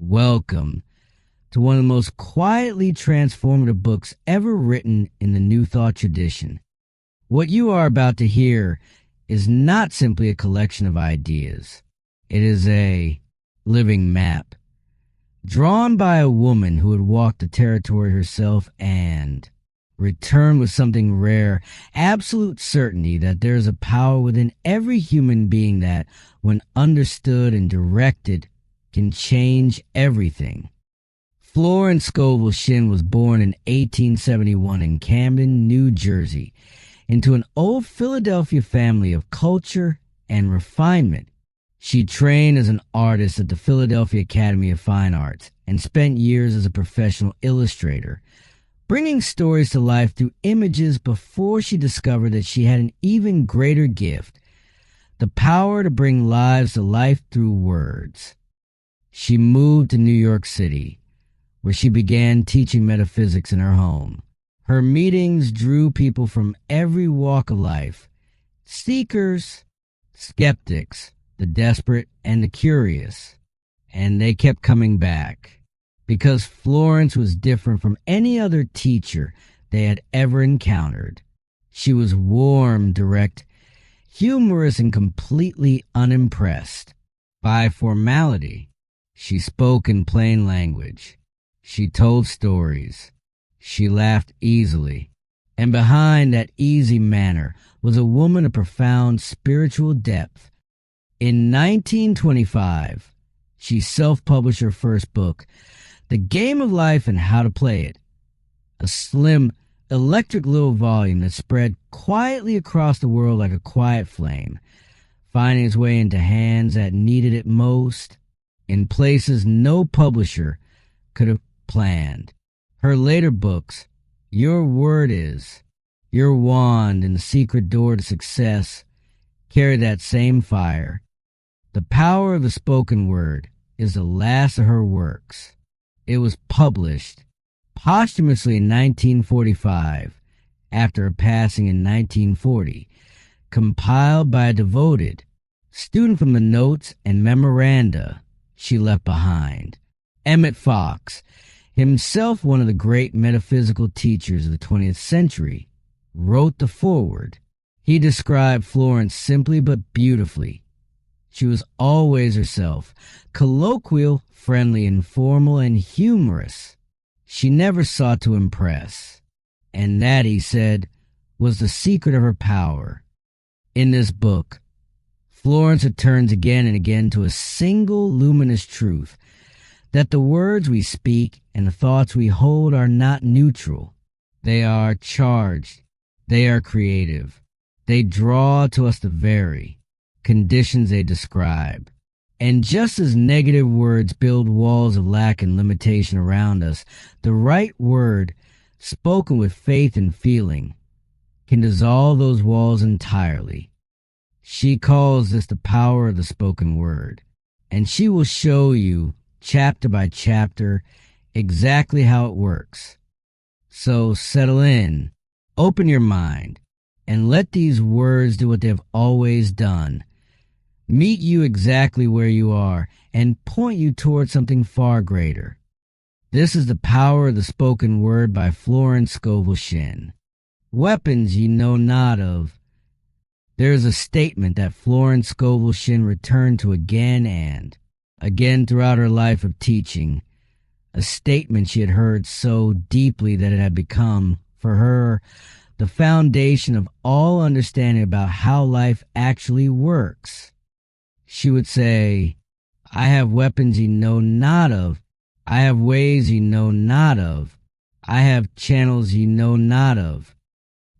Welcome to one of the most quietly transformative books ever written in the New Thought tradition. What you are about to hear is not simply a collection of ideas. It is a living map, drawn by a woman who had walked the territory herself and returned with something rare, absolute certainty that there is a power within every human being that, when understood and directed, can change everything. Florence Scovel Shinn was born in 1871 in Camden, New Jersey, into an old Philadelphia family of culture and refinement. She trained as an artist at the Philadelphia Academy of Fine Arts and spent years as a professional illustrator, bringing stories to life through images before she discovered that she had an even greater gift, the power to bring lives to life through words. She moved to New York City, where she began teaching metaphysics in her home. Her meetings drew people from every walk of life: seekers, skeptics, the desperate, and the curious. And they kept coming back, because Florence was different from any other teacher they had ever encountered. She was warm, direct, humorous, and completely unimpressed by formality. She spoke in plain language. She told stories. She laughed easily. And behind that easy manner was a woman of profound spiritual depth. In 1925, she self-published her first book, The Game of Life and How to Play It, a slim, electric little volume that spread quietly across the world like a quiet flame, finding its way into hands that needed it most, in places no publisher could have planned. Her later books, Your Word Is, Your Wand, and The Secret Door to Success, carry that same fire. The Power of the Spoken Word is the last of her works. It was published posthumously in 1945, after her passing in 1940, compiled by a devoted student from the notes and memoranda she left behind. Emmett Fox, himself one of the great metaphysical teachers of the 20th century, wrote the foreword. He described Florence simply but beautifully. She was always herself, colloquial, friendly, informal, and humorous. She never sought to impress. And that, he said, was the secret of her power. In this book, Florence returns again and again to a single luminous truth, that the words we speak and the thoughts we hold are not neutral. They are charged. They are creative. They draw to us the very conditions they describe. And just as negative words build walls of lack and limitation around us, the right word, spoken with faith and feeling, can dissolve those walls entirely. She calls this the power of the spoken word, and she will show you, chapter by chapter, exactly how it works. So settle in, open your mind, and let these words do what they've always done. Meet you exactly where you are and point you towards something far greater. This is The Power of the Spoken Word by Florence Scovel Shinn. Weapons ye know not of. There is a statement that Florence Scovel Shinn returned to again and again throughout her life of teaching, a statement she had heard so deeply that it had become, for her, the foundation of all understanding about how life actually works. She would say, I have weapons ye know not of. I have ways ye know not of. I have channels ye know not of.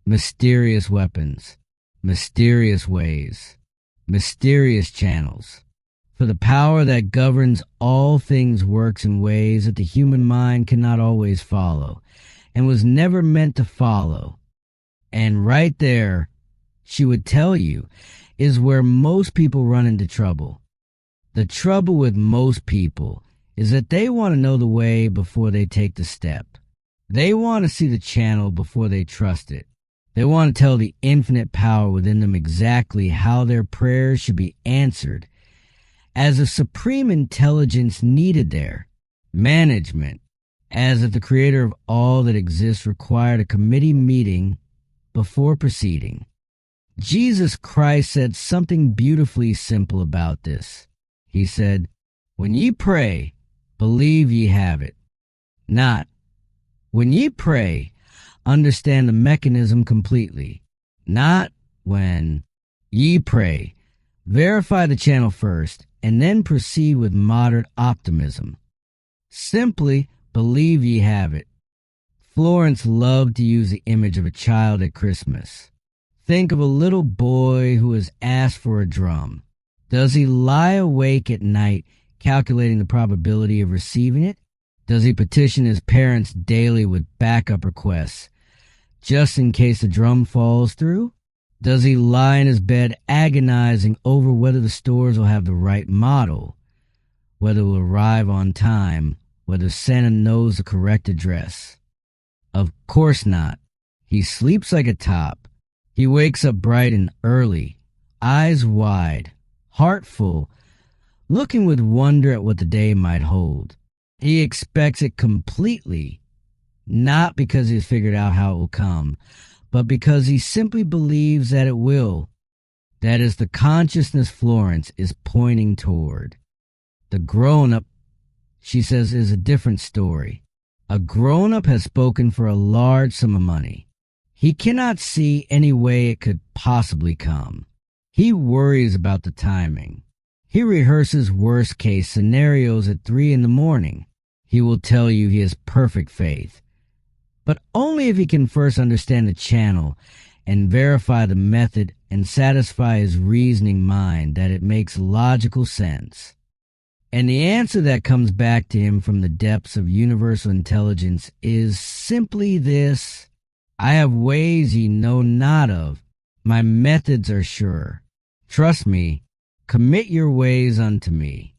Mysterious weapons, mysterious ways, mysterious channels. For the power that governs all things works in ways that the human mind cannot always follow, and was never meant to follow. And right there, she would tell you, is where most people run into trouble. The trouble with most people is that they want to know the way before they take the step. They want to see the channel before they trust it. They want to tell the infinite power within them exactly how their prayers should be answered, as a supreme intelligence needed there. Management, as if the creator of all that exists required a committee meeting before proceeding. Jesus Christ said something beautifully simple about this. He said, "When ye pray, believe ye have it." Not, "When ye pray, understand the mechanism completely." Not, "When ye pray, verify the channel first, and then proceed with moderate optimism." Simply believe ye have it. Florence loved to use the image of a child at Christmas. Think of a little boy who has asked for a drum. Does he lie awake at night calculating the probability of receiving it? Does he petition his parents daily with backup requests, just in case the drum falls through? Does he lie in his bed agonizing over whether the stores will have the right model, whether it will arrive on time, whether Santa knows the correct address? Of course not. He sleeps like a top. He wakes up bright and early, eyes wide, heart full, looking with wonder at what the day might hold. He expects it completely, not because he has figured out how it will come, but because he simply believes that it will. That is the consciousness Florence is pointing toward. The grown-up, she says, is a different story. A grown-up has spoken for a large sum of money. He cannot see any way it could possibly come. He worries about the timing. He rehearses worst-case scenarios at 3 a.m. He will tell you he has perfect faith, but only if he can first understand the channel and verify the method and satisfy his reasoning mind that it makes logical sense. And the answer that comes back to him from the depths of universal intelligence is simply this: "I have ways ye know not of. My methods are sure. Trust me, commit your ways unto me."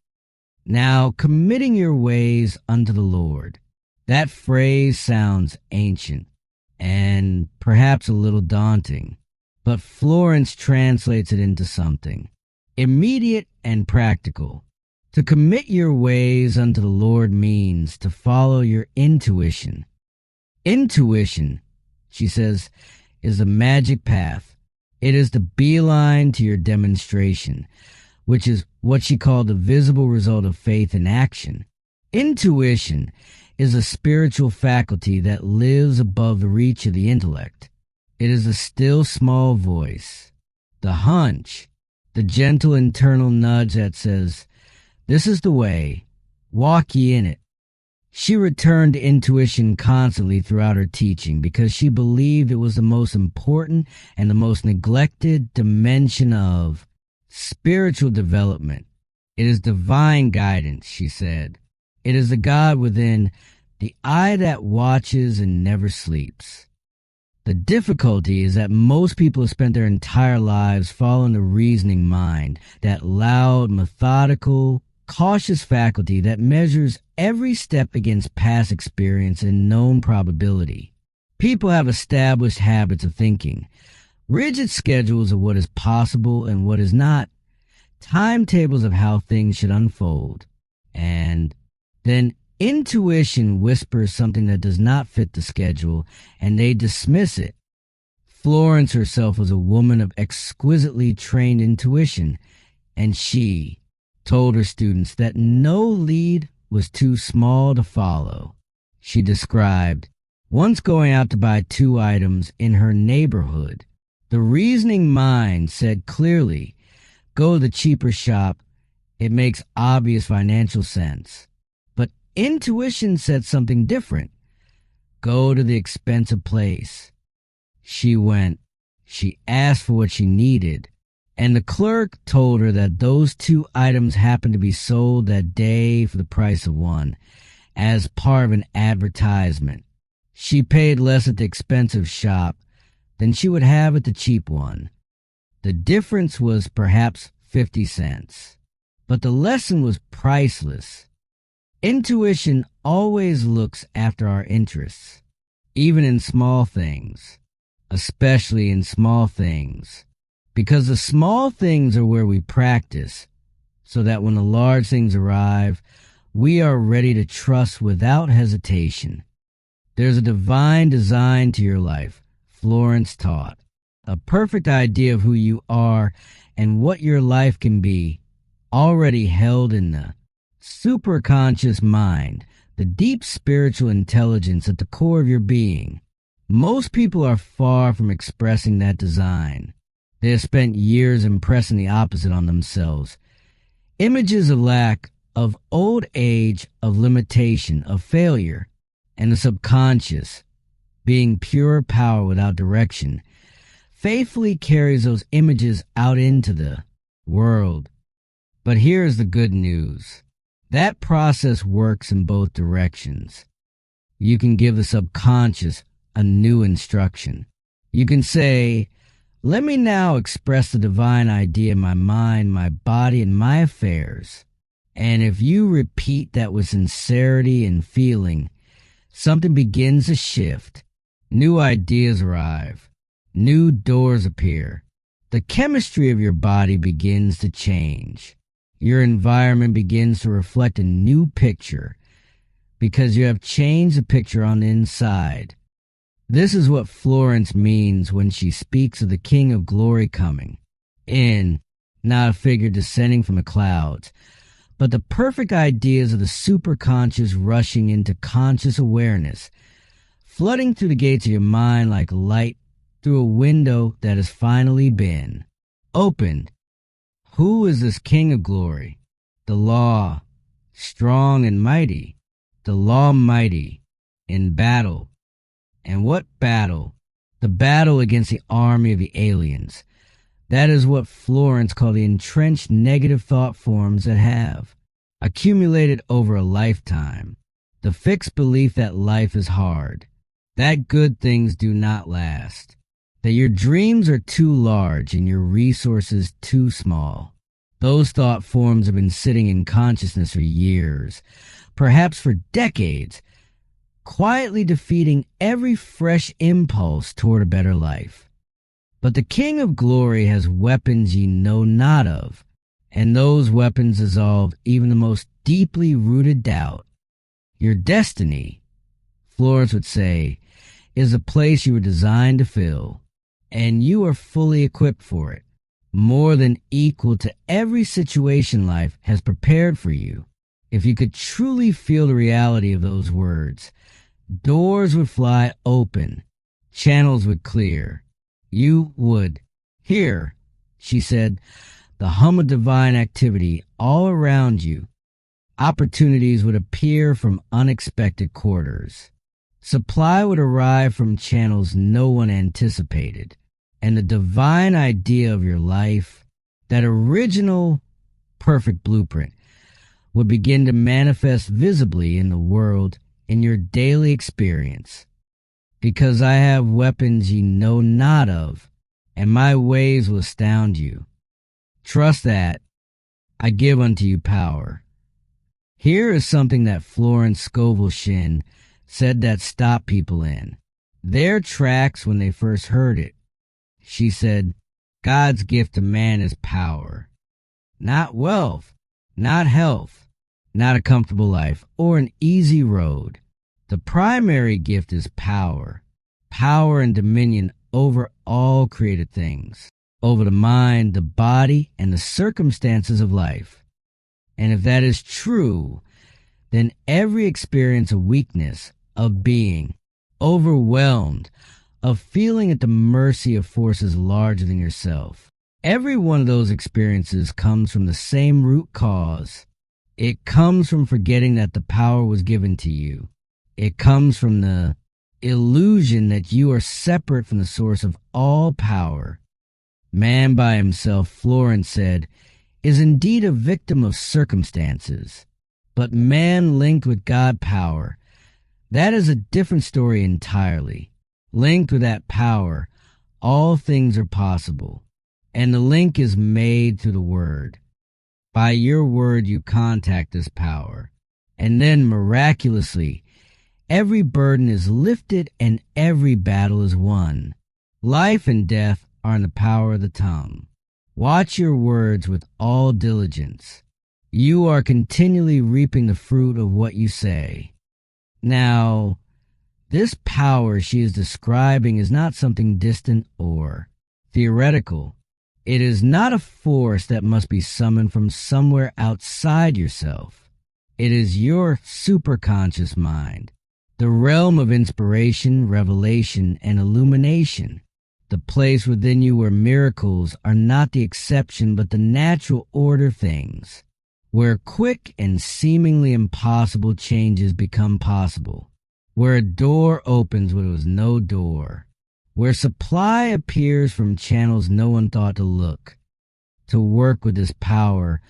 Now, committing your ways unto the Lord, that phrase sounds ancient and perhaps a little daunting, but Florence translates it into something immediate and practical. To commit your ways unto the Lord means to follow your intuition. Intuition, she says, is the magic path. It is the beeline to your demonstration, which is what she called the visible result of faith in action. Intuition is a spiritual faculty that lives above the reach of the intellect. It is a still small voice, the hunch, the gentle internal nudge that says, "This is the way, walk ye in it." She returned to intuition constantly throughout her teaching because she believed it was the most important and the most neglected dimension of spiritual development. It is divine guidance, she said. It is the God within, the eye that watches and never sleeps. The difficulty is that most people have spent their entire lives following the reasoning mind, that loud, methodical, cautious faculty that measures every step against past experience and known probability. People have established habits of thinking, rigid schedules of what is possible and what is not, timetables of how things should unfold, and then intuition whispers something that does not fit the schedule, and they dismiss it. Florence herself was a woman of exquisitely trained intuition, and she told her students that no lead was too small to follow. She described once going out to buy 2 items in her neighborhood. The reasoning mind said clearly, "Go to the cheaper shop. It makes obvious financial sense." But intuition said something different. "Go to the expensive place." She went. She asked for what she needed, and the clerk told her that those 2 items happened to be sold that day for the price of one, as part of an advertisement. She paid less at the expensive shop than she would have at the cheap one. The difference was perhaps 50 cents, but the lesson was priceless. Intuition always looks after our interests, even in small things, especially in small things, because the small things are where we practice, so that when the large things arrive, we are ready to trust without hesitation. There's a divine design to your life, Florence taught. A perfect idea of who you are and what your life can be, already held in the superconscious mind, the deep spiritual intelligence at the core of your being. Most people are far from expressing that design. They have spent years impressing the opposite on themselves. Images of lack, of old age, of limitation, of failure, and the subconscious, being pure power without direction, faithfully carries those images out into the world. But here's the good news. That process works in both directions. You can give the subconscious a new instruction. You can say, let me now express the divine idea in my mind, my body, and my affairs. And if you repeat that with sincerity and feeling, something begins to shift. New ideas arrive. New doors appear. The chemistry of your body begins to change. Your environment begins to reflect a new picture because you have changed the picture on the inside. This is what Florence means when she speaks of the King of Glory coming in, not a figure descending from the clouds, but the perfect ideas of the superconscious rushing into conscious awareness, flooding through the gates of your mind like light through a window that has finally been opened. Who is this King of Glory? The law, strong and mighty, the law mighty, in battle. And what battle? The battle against the army of the aliens. That is what Florence called the entrenched negative thought forms that have accumulated over a lifetime. The fixed belief that life is hard, that good things do not last, that your dreams are too large and your resources too small. Those thought forms have been sitting in consciousness for years, perhaps for decades, quietly defeating every fresh impulse toward a better life. But the King of Glory has weapons ye know not of, and those weapons dissolve even the most deeply rooted doubt. Your destiny, Florence would say, is a place you were designed to fill, and you are fully equipped for it, more than equal to every situation life has prepared for you. If you could truly feel the reality of those words, doors would fly open, channels would clear. You would hear, she said, the hum of divine activity all around you. Opportunities would appear from unexpected quarters. Supply would arrive from channels no one anticipated. And the divine idea of your life, that original perfect blueprint, would begin to manifest visibly in the world in your daily experience. Because I have weapons ye know not of, and my ways will astound you. Trust that I give unto you power. Here is something that Florence Scovel Shinn said that stopped people in their tracks when they first heard it. She said, God's gift to man is power, not wealth, not health, not a comfortable life, or an easy road. The primary gift is power, power and dominion over all created things, over the mind, the body, and the circumstances of life. And if that is true, then every experience of weakness, of being overwhelmed, of feeling at the mercy of forces larger than yourself, every one of those experiences comes from the same root cause. It comes from forgetting that the power was given to you. It comes from the illusion that you are separate from the source of all power. Man by himself, Florence said, is indeed a victim of circumstances. But man linked with God power, that is a different story entirely. Linked with that power, all things are possible. And the link is made through the word. By your word you contact this power. And then miraculously, every burden is lifted and every battle is won. Life and death are in the power of the tongue. Watch your words with all diligence. You are continually reaping the fruit of what you say. Now, this power she is describing is not something distant or theoretical. It is not a force that must be summoned from somewhere outside yourself. It is your superconscious mind, the realm of inspiration, revelation, and illumination, the place within you where miracles are not the exception but the natural order things, where quick and seemingly impossible changes become possible, where a door opens where there was no door, where supply appears from channels no one thought to look. To work with this power,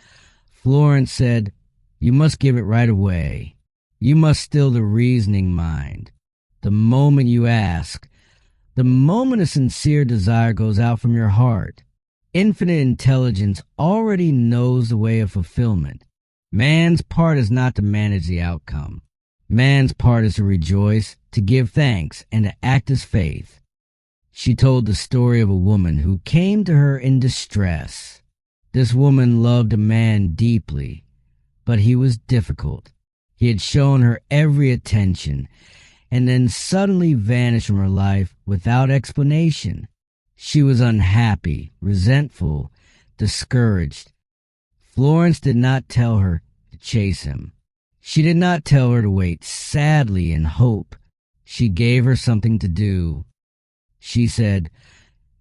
Florence said, you must give it right away. You must still the reasoning mind. The moment you ask, the moment a sincere desire goes out from your heart, infinite intelligence already knows the way of fulfillment. Man's part is not to manage the outcome. Man's part is to rejoice, to give thanks, and to act as faith. She told the story of a woman who came to her in distress. This woman loved a man deeply, but he was difficult. He had shown her every attention, and then suddenly vanished from her life without explanation. She was unhappy, resentful, discouraged. Florence did not tell her to chase him. She did not tell her to wait sadly in hope. She gave her something to do. She said,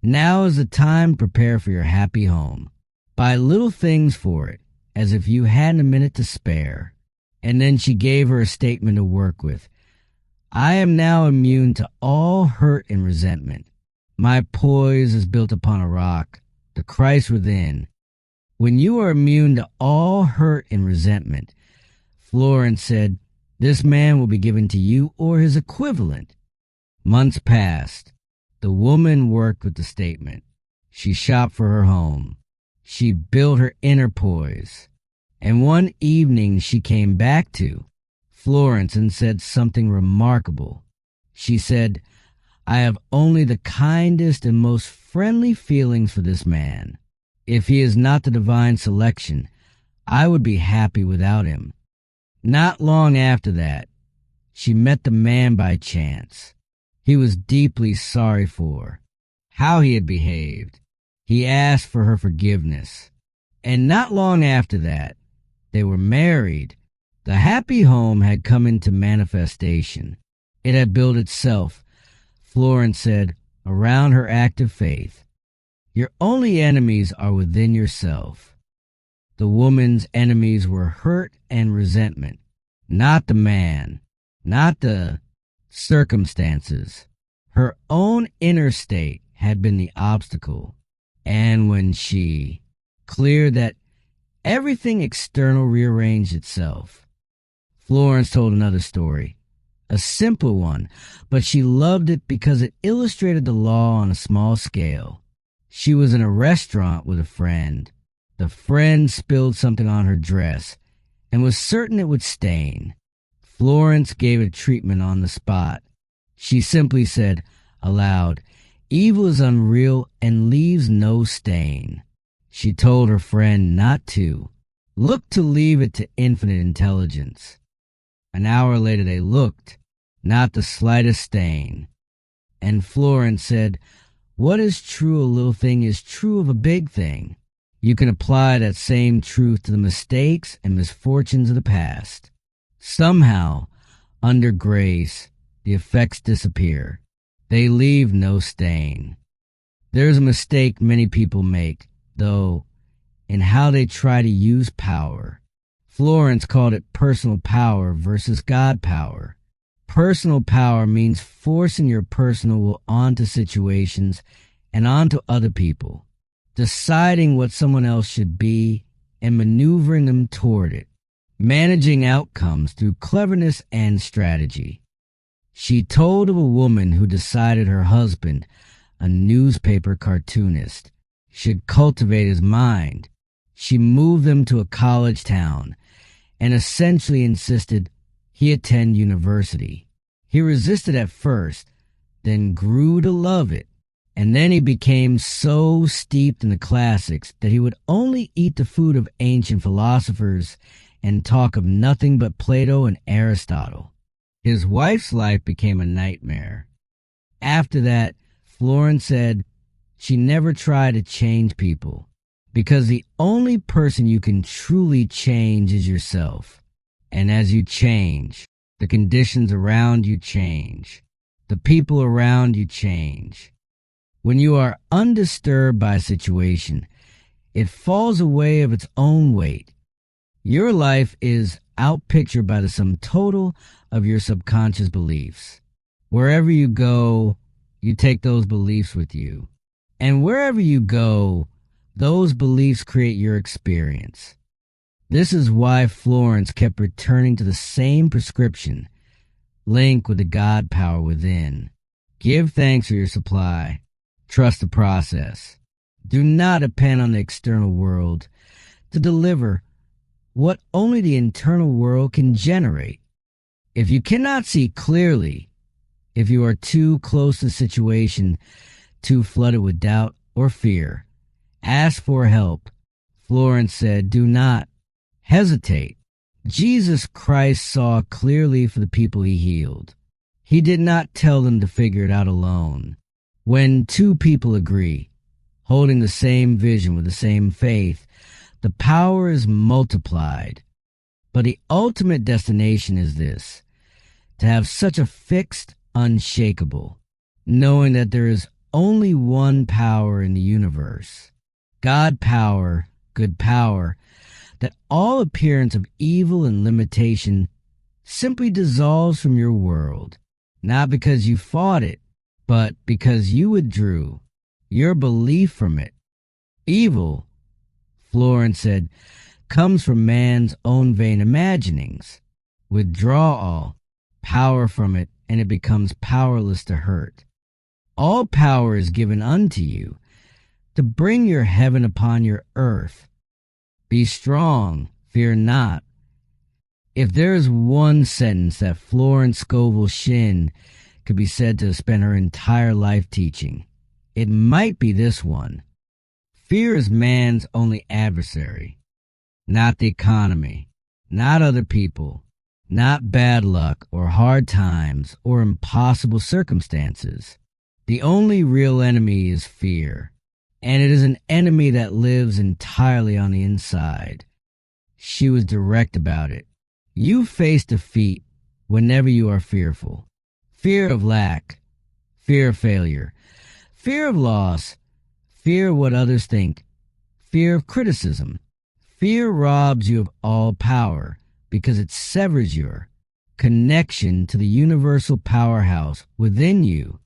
now is the time to prepare for your happy home. Buy little things for it, as if you hadn't a minute to spare. And then she gave her a statement to work with. I am now immune to all hurt and resentment. My poise is built upon a rock, the Christ within. When you are immune to all hurt and resentment, Florence said, this man will be given to you or his equivalent. Months passed. The woman worked with the statement. She shopped for her home. She built her inner poise. And one evening she came back to Florence and said something remarkable. She said, I have only the kindest and most friendly feelings for this man. If he is not the divine selection, I would be happy without him. Not long after that, she met the man by chance. He was deeply sorry for how he had behaved. He asked for her forgiveness. And not long after that, they were married. The happy home had come into manifestation. It had built itself, Florence said, around her act of faith. Your only enemies are within yourself. The woman's enemies were hurt and resentment, not the man, not the circumstances. Her own inner state had been the obstacle. And when she cleared that, everything external rearranged itself. Florence told another story, a simple one, but she loved it because it illustrated the law on a small scale. She was in a restaurant with a friend. The friend spilled something on her dress and was certain it would stain. Florence gave it treatment on the spot. She simply said aloud, evil is unreal and leaves no stain. She told her friend not to. Look to leave it to infinite intelligence. An hour later they looked, not the slightest stain. And Florence said, what is true a little thing is true of a big thing. You can apply that same truth to the mistakes and misfortunes of the past. Somehow, under grace, the effects disappear. They leave no stain. There's a mistake many people make, though, in how they try to use power. Florence called it personal power versus God power. Personal power means forcing your personal will onto situations and onto other people, deciding what someone else should be and maneuvering them toward it, managing outcomes through cleverness and strategy. She told of a woman who decided her husband, a newspaper cartoonist, should cultivate his mind. She moved them to a college town and essentially insisted he attend university. He resisted at first, then grew to love it. And then he became so steeped in the classics that he would only eat the food of ancient philosophers and talk of nothing but Plato and Aristotle. His wife's life became a nightmare. After that, Florence said she never tried to change people because the only person you can truly change is yourself. And as you change, the conditions around you change. The people around you change. When you are undisturbed by a situation, it falls away of its own weight. Your life is outpictured by the sum total of your subconscious beliefs. Wherever you go, you take those beliefs with you. And wherever you go, those beliefs create your experience. This is why Florence kept returning to the same prescription. Link with the God power within. Give thanks for your supply. Trust the process. Do not depend on the external world to deliver what only the internal world can generate. If you cannot see clearly, if you are too close to the situation, too flooded with doubt or fear, ask for help. Florence said, do not hesitate. Jesus Christ saw clearly for the people he healed. He did not tell them to figure it out alone. When two people agree, holding the same vision with the same faith, the power is multiplied. But the ultimate destination is this: to have such a fixed, unshakable, knowing that there is only one power in the universe, God power, good power, that all appearance of evil and limitation simply dissolves from your world, not because you fought it, but because you withdrew your belief from it. Evil, Florence said, comes from man's own vain imaginings. Withdraw all power from it, and it becomes powerless to hurt. All power is given unto you to bring your heaven upon your earth. Be strong, fear not. If there is one sentence that Florence Scovel Shinn could be said to have spent her entire life teaching, it might be this one. Fear is man's only adversary, not the economy, not other people, not bad luck or hard times or impossible circumstances. The only real enemy is fear, and it is an enemy that lives entirely on the inside. She was direct about it. You face defeat whenever you are fearful. Fear of lack, fear of failure, fear of loss, fear of what others think, fear of criticism. Fear robs you of all power because it severs your connection to the universal powerhouse within you.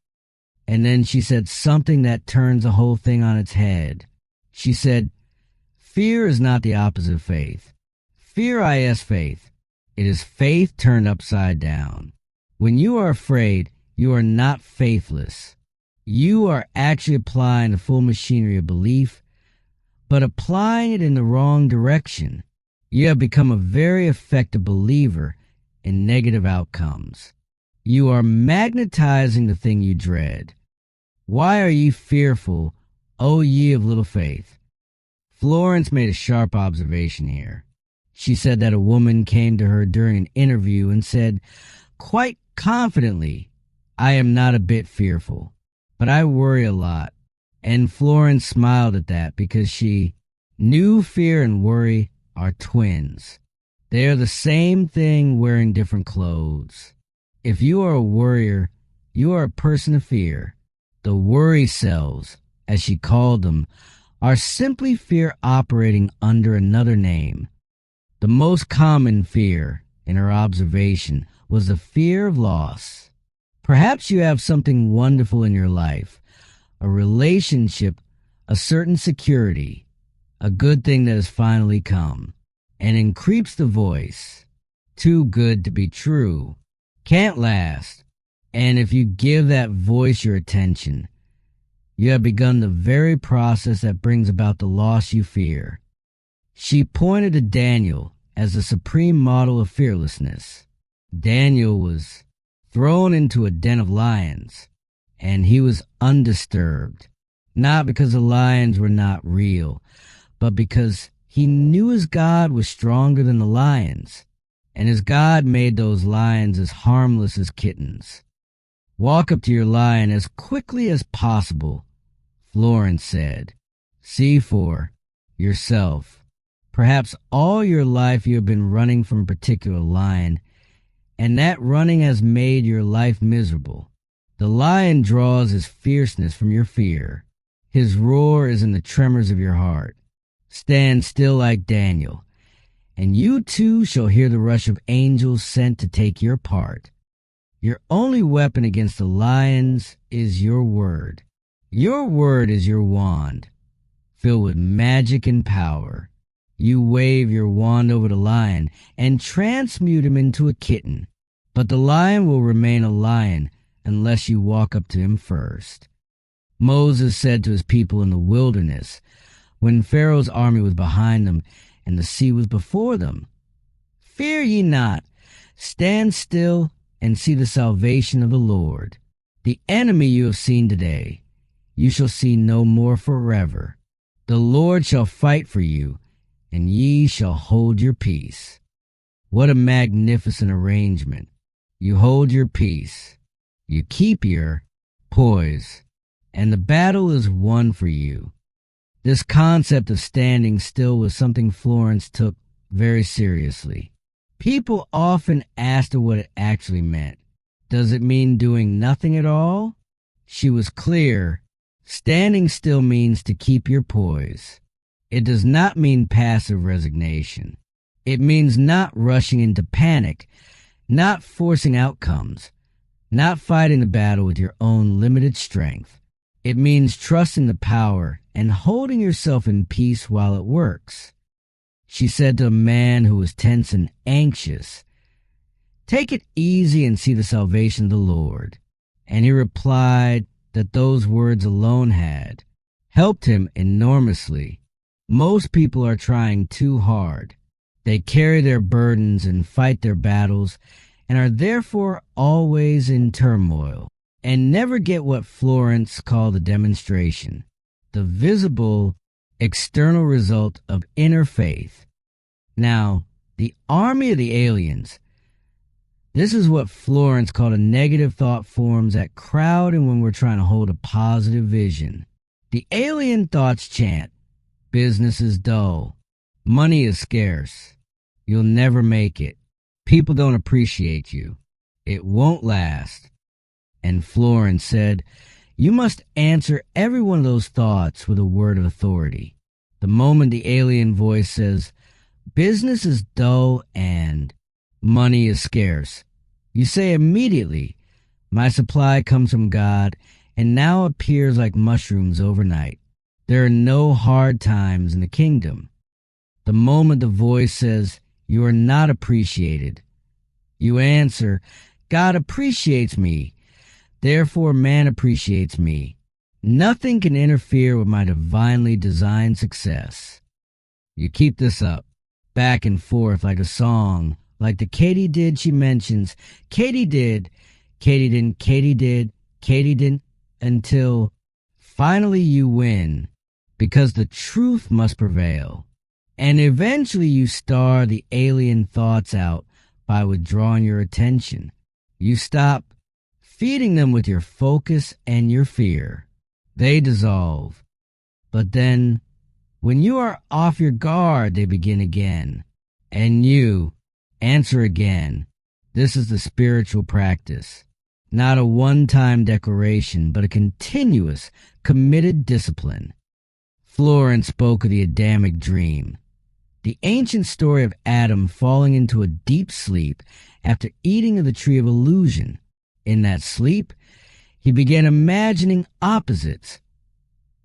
And then she said something that turns the whole thing on its head. She said, fear is not the opposite of faith. Fear is faith. It is faith turned upside down. When you are afraid, you are not faithless. You are actually applying the full machinery of belief, but applying it in the wrong direction. You have become a very effective believer in negative outcomes. You are magnetizing the thing you dread. Why are ye fearful, O ye of little faith? Florence made a sharp observation here. She said that a woman came to her during an interview and said, quite confidently, I am not a bit fearful, but I worry a lot. And Florence smiled at that because she knew fear and worry are twins. They are the same thing wearing different clothes. If you are a worrier, you are a person of fear. The worry cells, as she called them, are simply fear operating under another name. The most common fear, in her observation, was the fear of loss. Perhaps you have something wonderful in your life, a relationship, a certain security, a good thing that has finally come, and in creeps the voice, too good to be true, can't last. And if you give that voice your attention, you have begun the very process that brings about the loss you fear. She pointed to Daniel as the supreme model of fearlessness. Daniel was thrown into a den of lions. and he was undisturbed, not because the lions were not real, but because he knew his God was stronger than the lions, and his God made those lions as harmless as kittens. Walk up to your lion as quickly as possible, Florence said. See for yourself. Perhaps all your life you have been running from a particular lion, and that running has made your life miserable. The lion draws his fierceness from your fear. His roar is in the tremors of your heart. Stand still like Daniel, and you too shall hear the rush of angels sent to take your part. Your only weapon against the lions is your word. Your word is your wand, filled with magic and power. You wave your wand over the lion and transmute him into a kitten, but the lion will remain a lion unless you walk up to him first. Moses said to his people in the wilderness, when Pharaoh's army was behind them and the sea was before them, "Fear ye not, stand still and see the salvation of the Lord. The enemy you have seen today, you shall see no more forever. The Lord shall fight for you, and ye shall hold your peace." What a magnificent arrangement. You hold your peace, you keep your poise, and the battle is won for you. This concept of standing still was something Florence took very seriously. People often asked her what it actually meant. Does it mean doing nothing at all? She was clear. Standing still means to keep your poise. It does not mean passive resignation. It means not rushing into panic, not forcing outcomes, not fighting the battle with your own limited strength. It means trusting the power and holding yourself in peace while it works. She said to a man who was tense and anxious, "Take it easy and see the salvation of the Lord." And he replied that those words alone had helped him enormously. Most people are trying too hard. They carry their burdens and fight their battles and are therefore always in turmoil and never get what Florence called a demonstration, the visible external result of inner faith. Now, the army of the aliens, this is what Florence called a negative thought forms that crowd and when we're trying to hold a positive vision. The alien thoughts chant, business is dull, money is scarce, you'll never make it, people don't appreciate you, it won't last. And Florence said, you must answer every one of those thoughts with a word of authority. The moment the alien voice says, business is dull and money is scarce, you say immediately, my supply comes from God and now appears like mushrooms overnight. There are no hard times in the kingdom. The moment the voice says, you are not appreciated, you answer, God appreciates me. Therefore, man appreciates me. Nothing can interfere with my divinely designed success. You keep this up, back and forth like a song, like the Katie did she mentions. Katie did, Katie didn't, Katie did, Katie didn't, until finally you win, because the truth must prevail. And eventually you star the alien thoughts out by withdrawing your attention. You stop feeding them with your focus and your fear. They dissolve. But then, when you are off your guard, they begin again. And you answer again. This is the spiritual practice. Not a one-time declaration, but a continuous, committed discipline. Florence spoke of the Adamic dream, the ancient story of Adam falling into a deep sleep after eating of the tree of illusion. In that sleep, he began imagining opposites,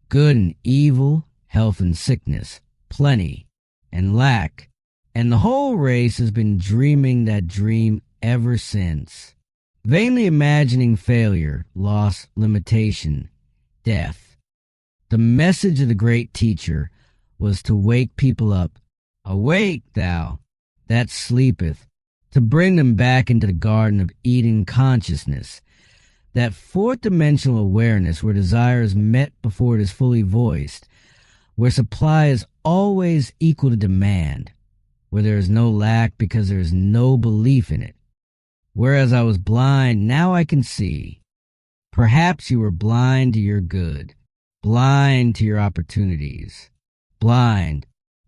good and evil, health and sickness, plenty and lack, and the whole race has been dreaming that dream ever since, vainly imagining failure, loss, limitation, death. The message of the great teacher was to wake people up. Awake, thou that sleepeth, to bring them back into the garden of Eden consciousness, That fourth dimensional awareness where desire is met before it is fully voiced, where supply is always equal to demand, where there is no lack because there is no belief in it. Whereas I was blind, now I can see. Perhaps you were blind to your good, blind to your opportunities, blind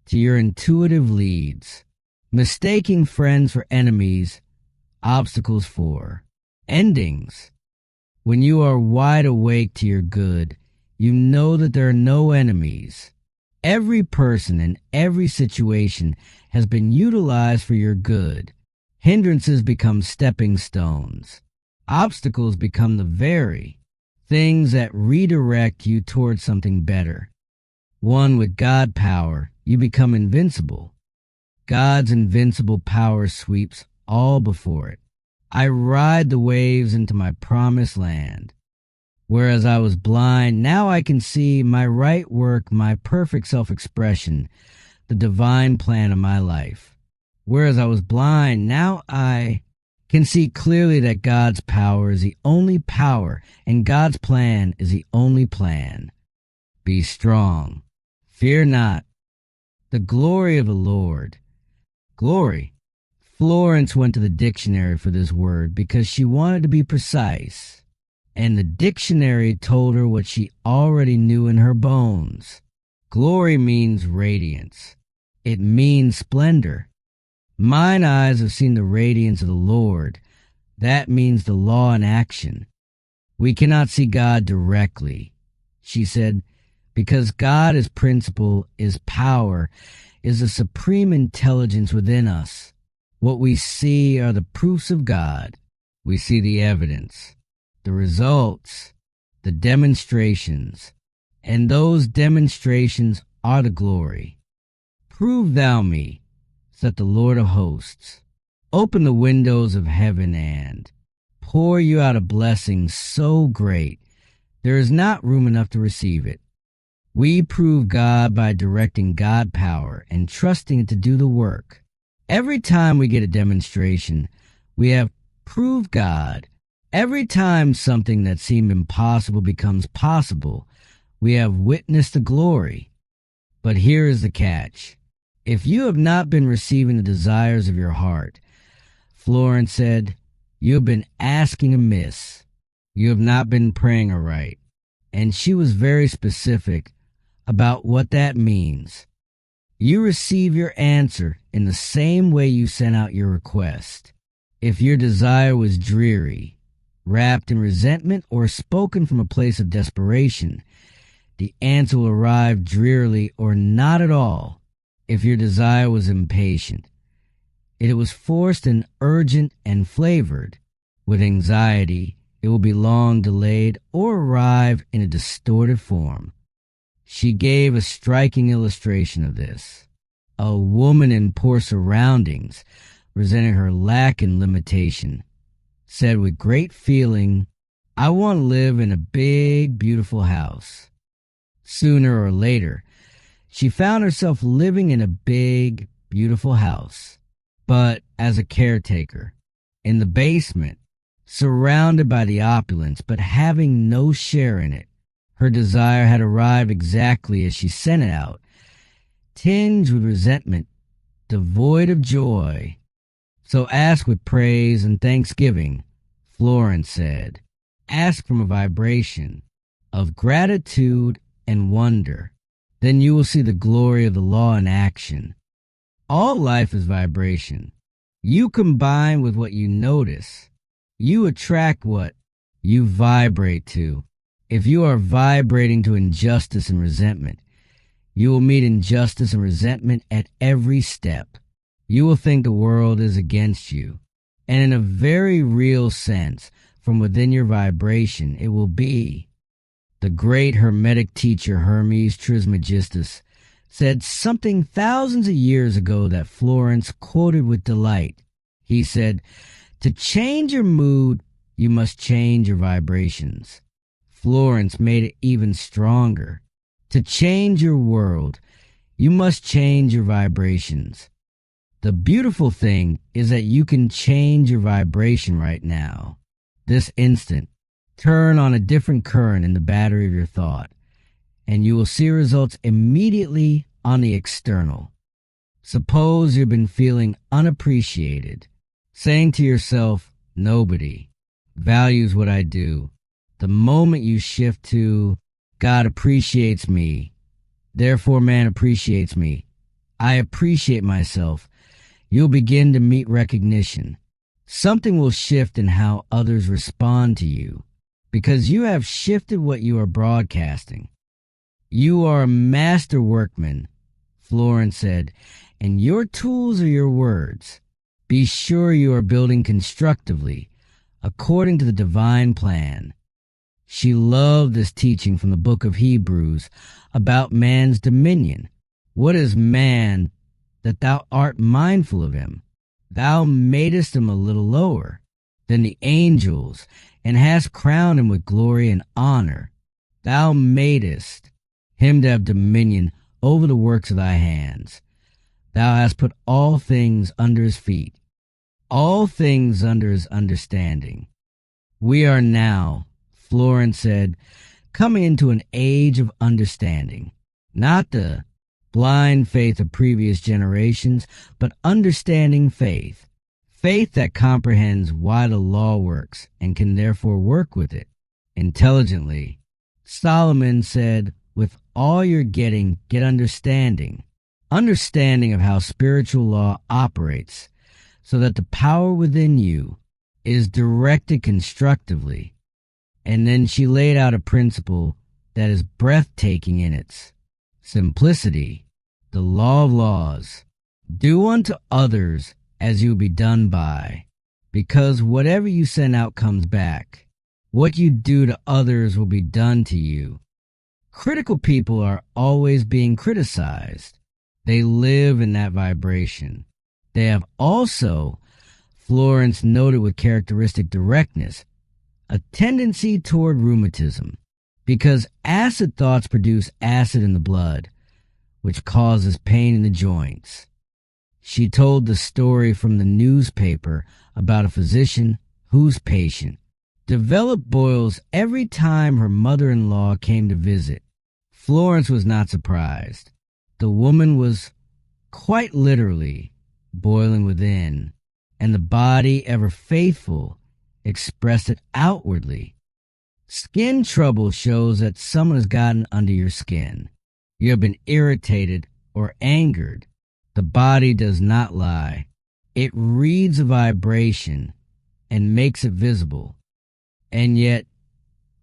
to your intuitive leads, mistaking friends for enemies, obstacles for endings. When you are wide awake to your good, you know that there are no enemies. Every person in every situation has been utilized for your good. Hindrances become stepping stones. Obstacles become the very things that redirect you towards something better. One with God power, you become invincible. God's invincible power sweeps all before it. I ride the waves into my promised land. Whereas I was blind, now I can see my right work, my perfect self-expression, the divine plan of my life. Whereas I was blind, now I can see clearly that God's power is the only power and God's plan is the only plan. Be strong. Fear not. The glory of the Lord. Glory. Florence went to the dictionary for this word because she wanted to be precise. And the dictionary told her what she already knew in her bones. Glory means radiance. It means splendor. Mine eyes have seen the radiance of the Lord. That means the law in action. We cannot see God directly, she said, because God is principle, is power, is the supreme intelligence within us. What we see are the proofs of God. We see the evidence, the results, the demonstrations, and those demonstrations are the glory. Prove thou me, said the Lord of hosts. Open the windows of heaven and pour you out a blessing so great there is not room enough to receive it. We prove God by directing God power and trusting it to do the work. Every time we get a demonstration, we have proved God. Every time something that seemed impossible becomes possible, we have witnessed the glory. But here is the catch. If you have not been receiving the desires of your heart, Florence said, you have been asking amiss. You have not been praying aright. And she was very specific about what that means. You receive your answer in the same way you sent out your request. If your desire was dreary, wrapped in resentment, or spoken from a place of desperation, the answer will arrive drearily or not at all. If your desire was impatient, it was forced and urgent and flavored with anxiety, it will be long delayed or arrive in a distorted form. She gave a striking illustration of this. A woman in poor surroundings, resenting her lack and limitation, said with great feeling, I want to live in a big, beautiful house. Sooner or later, she found herself living in a big, beautiful house, but as a caretaker, in the basement, surrounded by the opulence, but having no share in it. Her desire had arrived exactly as she sent it out, tinged with resentment, devoid of joy. So ask with praise and thanksgiving, Florence said. Ask from a vibration of gratitude and wonder. Then you will see the glory of the law in action. All life is vibration. You combine with what you notice. You attract what you vibrate to. If you are vibrating to injustice and resentment, you will meet injustice and resentment at every step. You will think the world is against you. And in a very real sense, from within your vibration, it will be. The great Hermetic teacher Hermes Trismegistus said something thousands of years ago that Florence quoted with delight. He said, to change your mood, you must change your vibrations. Florence made it even stronger. To change your world, you must change your vibrations. The beautiful thing is that you can change your vibration right now, this instant. Turn on a different current in the battery of your thought, and you will see results immediately on the external. Suppose you've been feeling unappreciated, saying to yourself, nobody values what I do. The moment you shift to, God appreciates me, therefore man appreciates me, I appreciate myself, you'll begin to meet recognition. Something will shift in how others respond to you, because you have shifted what you are broadcasting. You are a master workman, Florence said, and your tools are your words. Be sure you are building constructively, according to the divine plan. She loved this teaching from the book of Hebrews about man's dominion. What is man that thou art mindful of him? Thou madest him a little lower than the angels, and hast crowned him with glory and honor. Thou madest him to have dominion over the works of thy hands. Thou hast put all things under his feet, all things under his understanding. We are now, Florence said, coming into an age of understanding, not the blind faith of previous generations, but understanding faith. Faith that comprehends why the law works and can therefore work with it intelligently. Solomon said, with all you're getting, get understanding. Understanding of how spiritual law operates, so that the power within you is directed constructively. And then she laid out a principle that is breathtaking in its simplicity. The law of laws. Do unto others as you will be done by, because whatever you send out comes back. What you do to others will be done to you. Critical people are always being criticized. They live in that vibration. They have also, Florence noted with characteristic directness, a tendency toward rheumatism, because acid thoughts produce acid in the blood, which causes pain in the joints. She told the story from the newspaper about a physician whose patient developed boils every time her mother-in-law came to visit. Florence was not surprised. The woman was quite literally boiling within, and the body, ever faithful, expressed it outwardly. Skin trouble shows that someone has gotten under your skin. You have been irritated or angered. The body does not lie. It reads a vibration and makes it visible. And yet,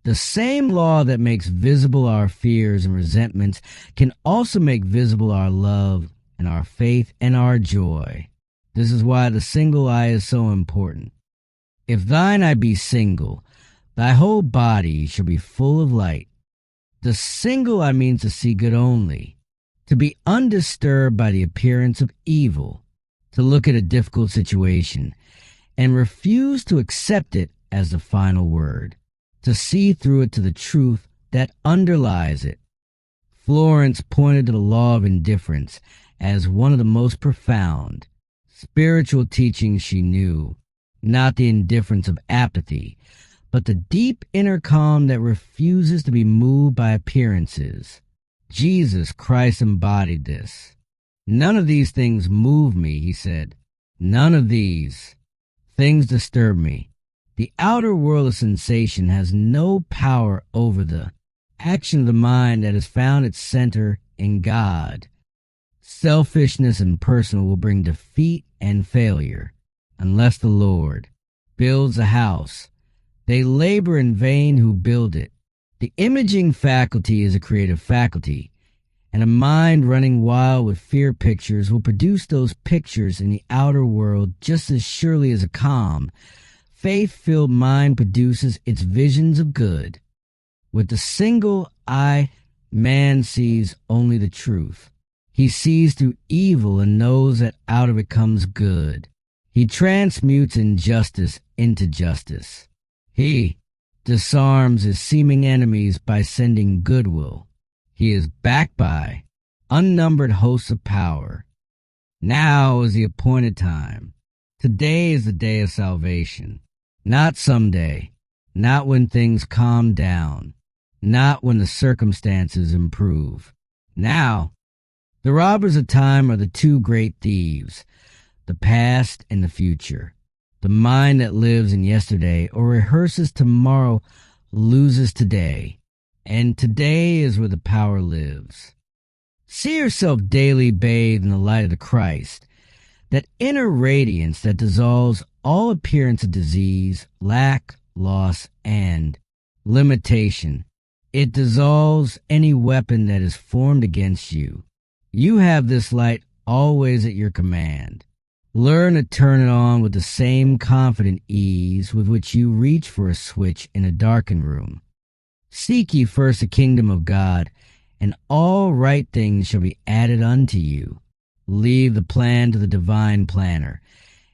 the same law that makes visible our fears and resentments can also make visible our love and our faith and our joy. This is why the single eye is so important. If thine eye be single, thy whole body shall be full of light. The single eye means to see good only, to be undisturbed by the appearance of evil, to look at a difficult situation and refuse to accept it as the final word, to see through it to the truth that underlies it. Florence pointed to the law of indifference as one of the most profound spiritual teachings she knew, not the indifference of apathy, but the deep inner calm that refuses to be moved by appearances. Jesus Christ embodied this. None of these things move me, he said. None of these things disturb me. The outer world of sensation has no power over the action of the mind that has found its center in God. Selfishness and personal will bring defeat and failure. Unless the Lord builds a house, they labor in vain who build it. The imaging faculty is a creative faculty, and a mind running wild with fear pictures will produce those pictures in the outer world just as surely as a calm, faith-filled mind produces its visions of good. With the single eye, man sees only the truth. He sees through evil and knows that out of it comes good. He transmutes injustice into justice. He disarms his seeming enemies by sending goodwill. He is backed by unnumbered hosts of power. Now is the appointed time. Today is the day of salvation. Not someday, not when things calm down, not when the circumstances improve. Now, the robbers of time are the two great thieves, the past and the future. The mind that lives in yesterday or rehearses tomorrow loses today, and today is where the power lives. See yourself daily bathed in the light of the Christ, that inner radiance that dissolves all appearance of disease, lack, loss, and limitation. It dissolves any weapon that is formed against you. You have this light always at your command. Learn to turn it on with the same confident ease with which you reach for a switch in a darkened room. Seek ye first the kingdom of God, and all right things shall be added unto you. Leave the plan to the divine planner,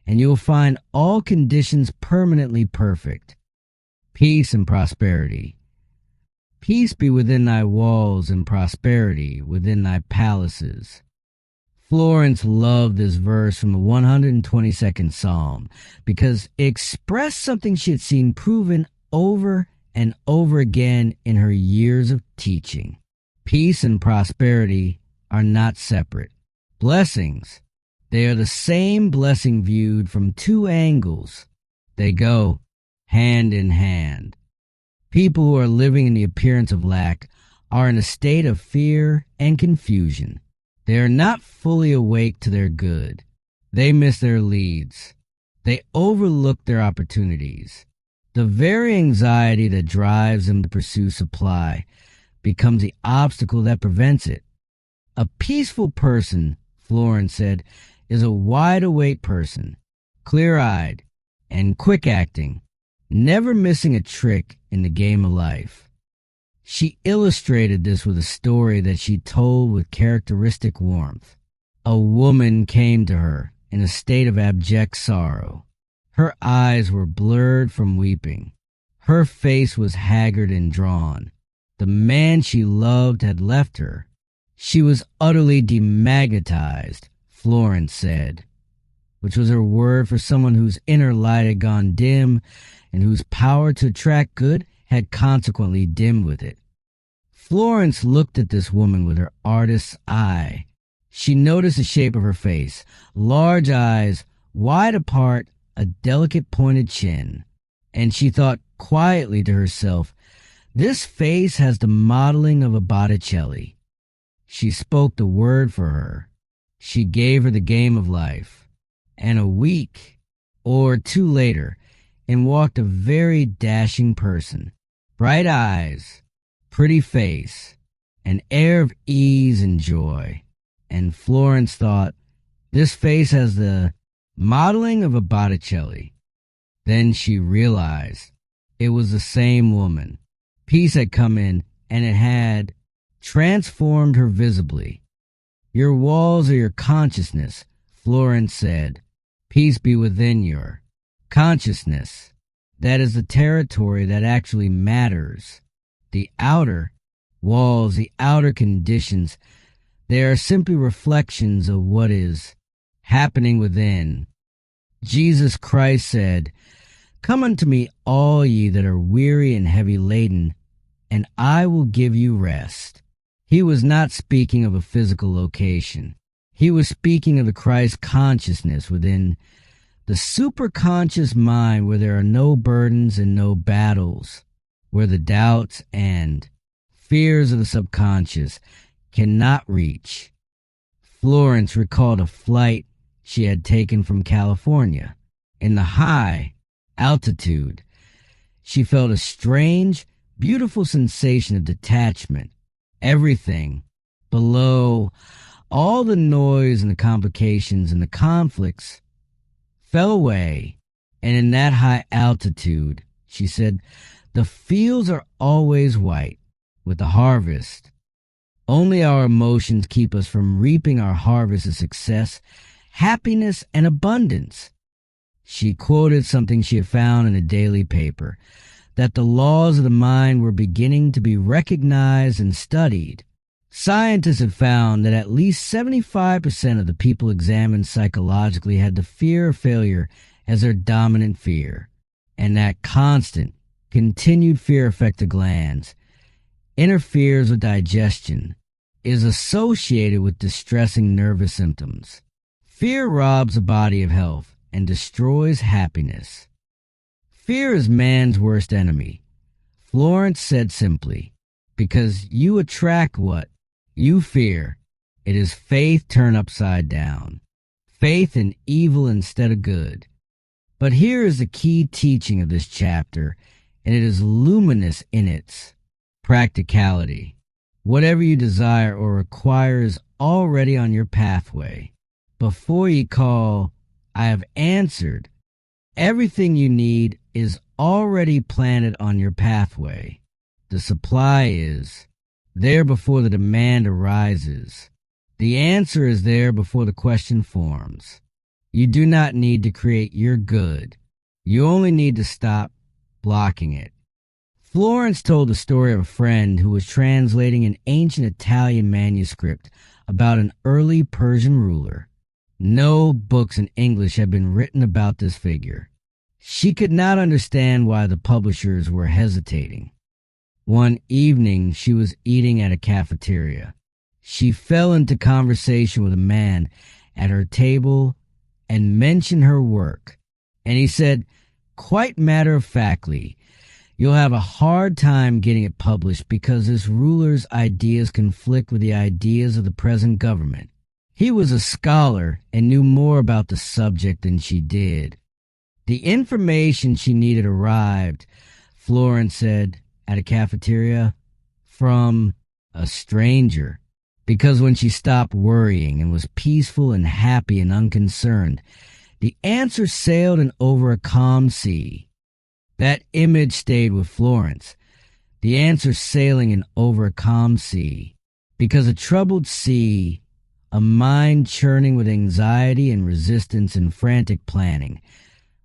and you will find all conditions permanently perfect. Peace and prosperity. Peace be within thy walls, and prosperity within thy palaces. Florence loved this verse from the 122nd Psalm because it expressed something she had seen proven over and over again in her years of teaching. Peace and prosperity are not separate. Blessings, they are the same blessing viewed from two angles. They go hand in hand. People who are living in the appearance of lack are in a state of fear and confusion. They are not fully awake to their good. They miss their leads. They overlook their opportunities. The very anxiety that drives them to pursue supply becomes the obstacle that prevents it. A peaceful person, Florence said, is a wide-awake person, clear-eyed, and quick-acting, never missing a trick in the game of life. She illustrated this with a story that she told with characteristic warmth. A woman came to her in a state of abject sorrow. Her eyes were blurred from weeping. Her face was haggard and drawn. The man she loved had left her. She was utterly demagnetized, Florence said, which was her word for someone whose inner light had gone dim and whose power to attract good had consequently dimmed with it. Florence looked at this woman with her artist's eye. She noticed the shape of her face, large eyes, wide apart, a delicate pointed chin, and she thought quietly to herself, this face has the modeling of a Botticelli. She spoke the word for her. She gave her the game of life. And a week or two later, in walked a very dashing person. Bright eyes, pretty face, an air of ease and joy. And Florence thought, this face has the modeling of a Botticelli. Then she realized it was the same woman. Peace had come in, and it had transformed her visibly. Your walls are your consciousness, Florence said. Peace be within your consciousness. That is the territory that actually matters. The outer walls, the outer conditions, they are simply reflections of what is happening within. Jesus Christ said, come unto me all ye that are weary and heavy laden, and I will give you rest. He was not speaking of a physical location. He was speaking of the Christ consciousness within the superconscious mind where there are no burdens and no battles, where the doubts and fears of the subconscious cannot reach. Florence recalled a flight she had taken from California. In the high altitude, she felt a strange, beautiful sensation of detachment. Everything below, all the noise and the complications and the conflicts fell away. And in that high altitude, she said, the fields are always white with the harvest. Only our emotions keep us from reaping our harvest of success, happiness, and abundance. She quoted something she had found in a daily paper, that the laws of the mind were beginning to be recognized and studied. Scientists had found that at least 75% of the people examined psychologically had the fear of failure as their dominant fear, and that constant, Continued fear affects the glands, interferes with digestion, is associated with distressing nervous symptoms. Fear robs the body of health and destroys happiness. Fear is man's worst enemy. Florence said simply, because you attract what you fear. It is faith turned upside down. Faith in evil instead of good. But here is the key teaching of this chapter, and it is luminous in its practicality. Whatever you desire or require is already on your pathway. Before you call, I have answered. Everything you need is already planted on your pathway. The supply is there before the demand arises. The answer is there before the question forms. You do not need to create your good. You only need to stop blocking it. Florence told the story of a friend who was translating an ancient Italian manuscript about an early Persian ruler. No books in English had been written about this figure. She could not understand why the publishers were hesitating. One evening, she was eating at a cafeteria. She fell into conversation with a man at her table and mentioned her work. And he said, quite matter-of-factly, you'll have a hard time getting it published because this ruler's ideas conflict with the ideas of the present government. He was a scholar and knew more about the subject than she did. The information she needed arrived, Florence said, at a cafeteria, from a stranger. Because when she stopped worrying and was peaceful and happy and unconcerned, the answer sailed in over a calm sea. That image stayed with Florence. The answer sailing in over a calm sea. Because a troubled sea, a mind churning with anxiety and resistance and frantic planning,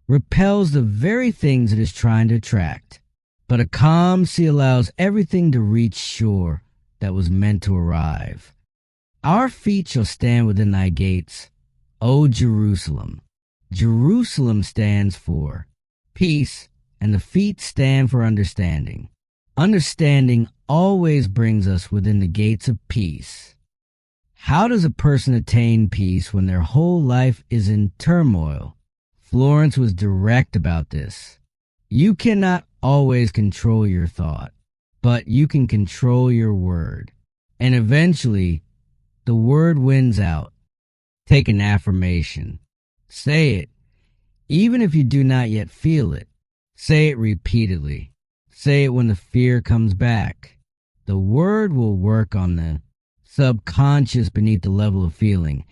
repels the very things it is trying to attract. But a calm sea allows everything to reach shore that was meant to arrive. Our feet shall stand within thy gates, O Jerusalem. Jerusalem stands for peace, and the feet stand for understanding. Understanding always brings us within the gates of peace. How does a person attain peace when their whole life is in turmoil? Florence was direct about this. You cannot always control your thought, but you can control your word. And eventually, the word wins out. Take an affirmation. Say it, even if you do not yet feel it. Say it repeatedly. Say it when the fear comes back. The word will work on the subconscious beneath the level of feeling,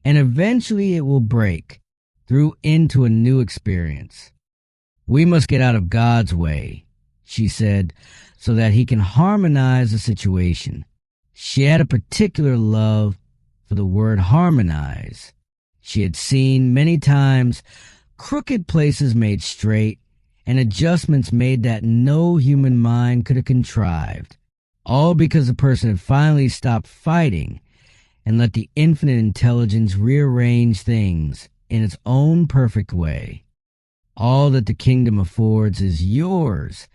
and eventually it will break through into a new experience. We must get out of God's way, she said, so that he can harmonize the situation. She had a particular love for the word harmonize. She had seen many times crooked places made straight and adjustments made that no human mind could have contrived, all because the person had finally stopped fighting and let the infinite intelligence rearrange things in its own perfect way. All that the kingdom affords is yours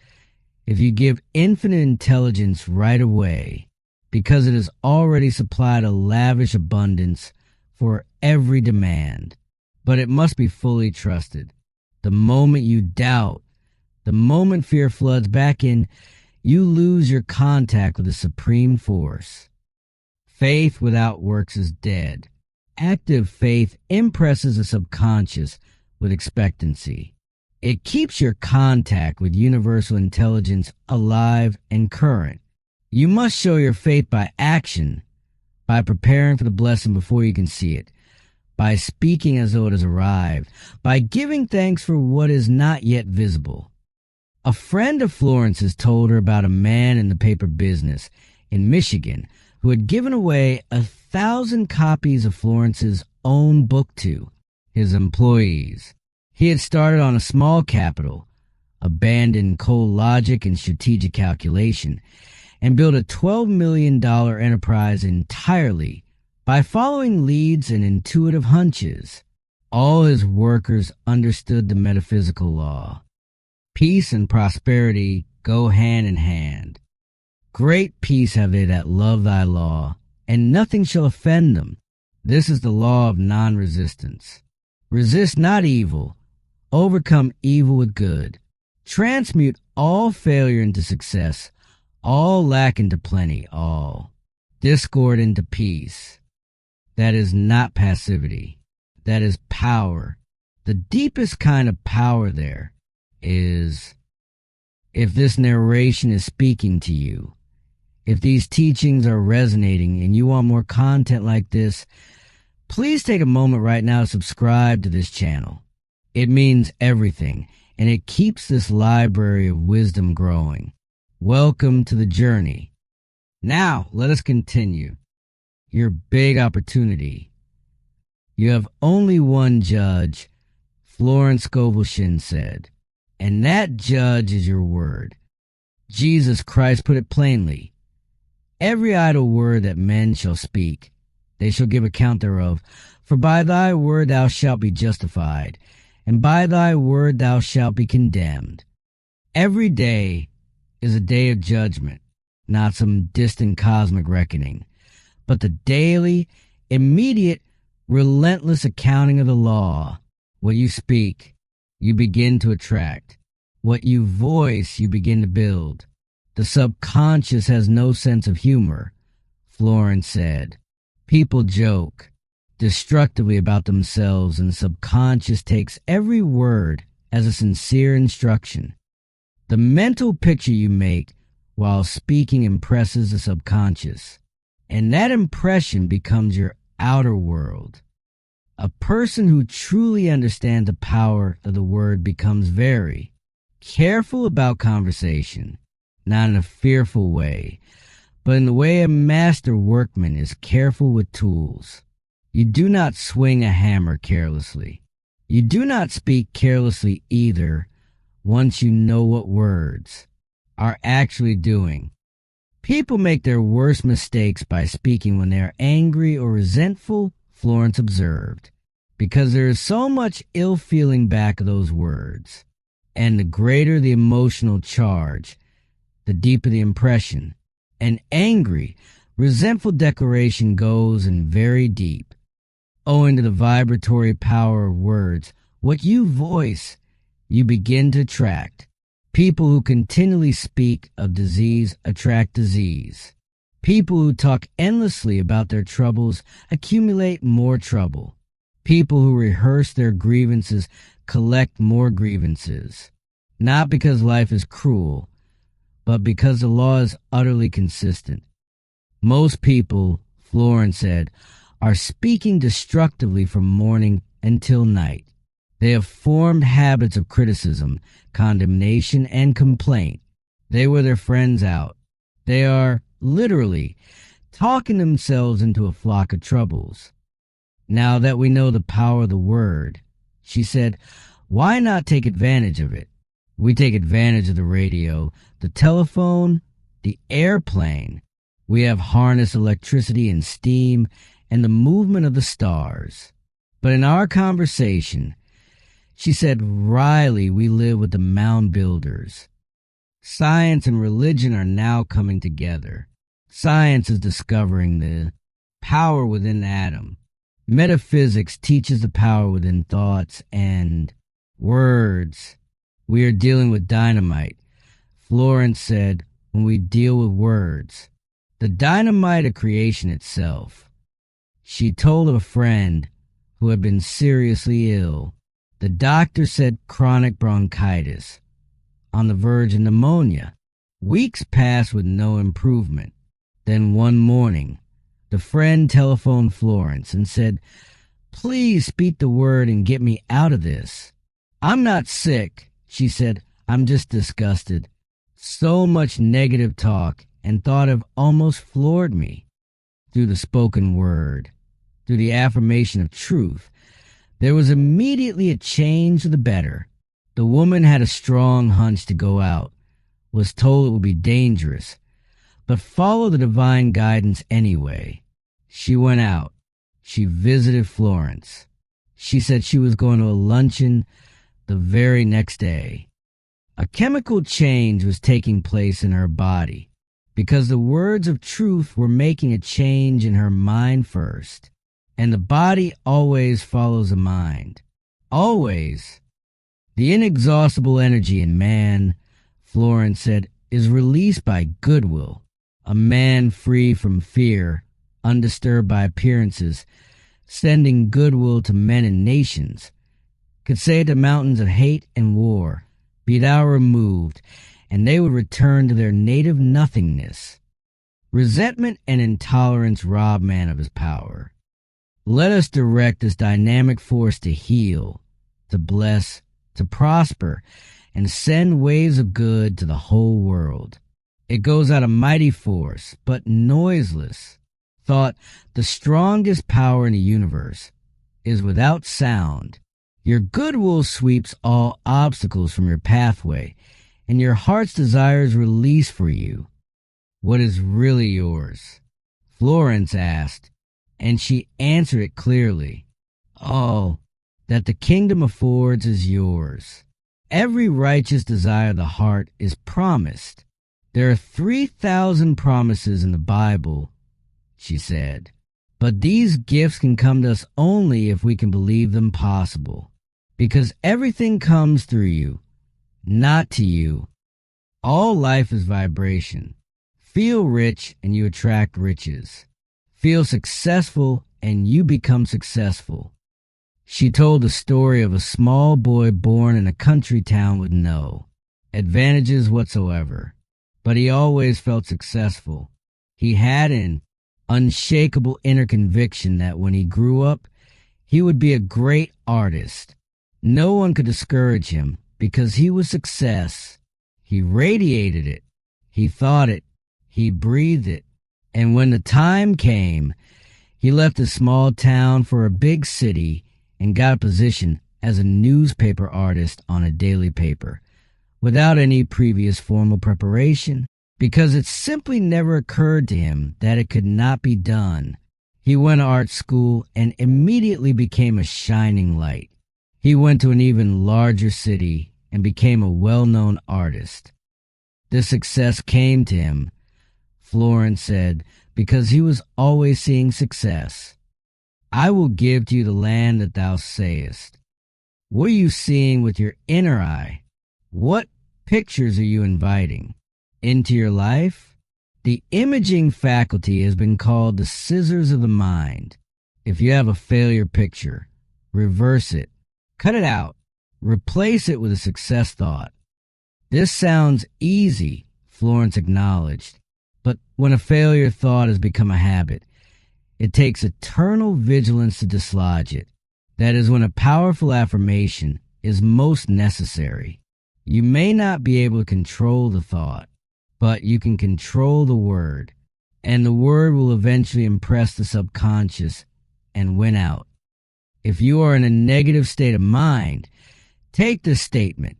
if you give infinite intelligence right away, because it has already supplied a lavish abundance for every demand. But it must be fully trusted. The moment you doubt, the moment fear floods back in, you lose your contact with the supreme force. Faith without works is dead. Active faith impresses the subconscious with expectancy. It keeps your contact with universal intelligence alive and current. You must show your faith by action, by preparing for the blessing before you can see it, by speaking as though it has arrived, by giving thanks for what is not yet visible. A friend of Florence's told her about a man in the paper business in Michigan who had given away 1,000 copies of Florence's own book to his employees. He had started on a small capital, abandoned cold logic and strategic calculation, and built a $12 million enterprise entirely by following leads and intuitive hunches. All his workers understood the metaphysical law. Peace and prosperity go hand in hand. Great peace have they that love thy law, and nothing shall offend them. This is the law of non-resistance. Resist not evil, overcome evil with good. Transmute all failure into success, all lack into plenty, all discord into peace. That is not passivity. That is power. The deepest kind of power there is, if this narration is speaking to you, if these teachings are resonating and you want more content like this, please take a moment right now to subscribe to this channel. It means everything, and it keeps this library of wisdom growing. Welcome to the journey. Now, let us continue. Your big opportunity. You have only one judge, Florence Scovel Shinn said, and that judge is your word. Jesus Christ put it plainly. Every idle word that men shall speak, they shall give account thereof. For by thy word thou shalt be justified, and by thy word thou shalt be condemned. Every day is a day of judgment, not some distant cosmic reckoning, but the daily, immediate, relentless accounting of the law. What you speak, you begin to attract. What you voice, you begin to build. The subconscious has no sense of humor, Florence said. People joke destructively about themselves, and the subconscious takes every word as a sincere instruction. The mental picture you make while speaking impresses the subconscious, and that impression becomes your outer world. A person who truly understands the power of the word becomes very careful about conversation, not in a fearful way, but in the way a master workman is careful with tools. You do not swing a hammer carelessly. You do not speak carelessly either once you know what words are actually doing. People make their worst mistakes by speaking when they are angry or resentful, Florence observed, because there is so much ill feeling back of those words. And the greater the emotional charge, the deeper the impression. An angry, resentful declaration goes in very deep. Owing to the vibratory power of words, what you voice, you begin to attract. People who continually speak of disease attract disease. People who talk endlessly about their troubles accumulate more trouble. People who rehearse their grievances collect more grievances. Not because life is cruel, but because the law is utterly consistent. Most people, Florence said, are speaking destructively from morning until night. They have formed habits of criticism, condemnation, and complaint. They wear their friends out. They are, literally, talking themselves into a flock of troubles. Now that we know the power of the word, she said, why not take advantage of it? We take advantage of the radio, the telephone, the airplane. We have harnessed electricity and steam and the movement of the stars. But in our conversation, she said, wryly, we live with the mound builders. Science and religion are now coming together. Science is discovering the power within the atom. Metaphysics teaches the power within thoughts and words. We are dealing with dynamite. Florence said, when we deal with words, the dynamite of creation itself. She told a friend who had been seriously ill. The doctor said chronic bronchitis, on the verge of pneumonia. Weeks passed with no improvement. Then one morning, the friend telephoned Florence and said, please speak the word and get me out of this. I'm not sick, she said. I'm just disgusted. So much negative talk and thought have almost floored me. Through the spoken word, through the affirmation of truth, there was immediately a change for the better. The woman had a strong hunch to go out, was told it would be dangerous, but followed the divine guidance anyway. She went out. She visited Florence. She said she was going to a luncheon the very next day. A chemical change was taking place in her body because the words of truth were making a change in her mind first. And the body always follows the mind. Always. The inexhaustible energy in man, Florence said, is released by goodwill. A man free from fear, undisturbed by appearances, sending goodwill to men and nations, could say to mountains of hate and war, be thou removed, and they would return to their native nothingness. Resentment and intolerance rob man of his power. Let us direct this dynamic force to heal, to bless, to prosper, and send waves of good to the whole world. It goes out a mighty force, but noiseless. Thought, the strongest power in the universe, is without sound. Your goodwill sweeps all obstacles from your pathway, and your heart's desires release for you what is really yours. Florence asked, and she answered it clearly. All that the kingdom affords is yours. Every righteous desire of the heart is promised. There are 3,000 promises in the Bible, she said. But these gifts can come to us only if we can believe them possible. Because everything comes through you, not to you. All life is vibration. Feel rich and you attract riches. Feel successful and you become successful. She told the story of a small boy born in a country town with no advantages whatsoever. But he always felt successful. He had an unshakable inner conviction that when he grew up, he would be a great artist. No one could discourage him because he was success. He radiated it. He thought it. He breathed it. And when the time came, he left a small town for a big city and got a position as a newspaper artist on a daily paper without any previous formal preparation because it simply never occurred to him that it could not be done. He went to art school and immediately became a shining light. He went to an even larger city and became a well-known artist. This success came to him, Florence said, because he was always seeing success. I will give to you the land that thou sayest. What are you seeing with your inner eye? What pictures are you inviting into your life? The imaging faculty has been called the scissors of the mind. If you have a failure picture, reverse it. Cut it out. Replace it with a success thought. This sounds easy, Florence acknowledged. But when a failure thought has become a habit, it takes eternal vigilance to dislodge it. That is when a powerful affirmation is most necessary. You may not be able to control the thought, but you can control the word, and the word will eventually impress the subconscious and win out. If you are in a negative state of mind, take this statement.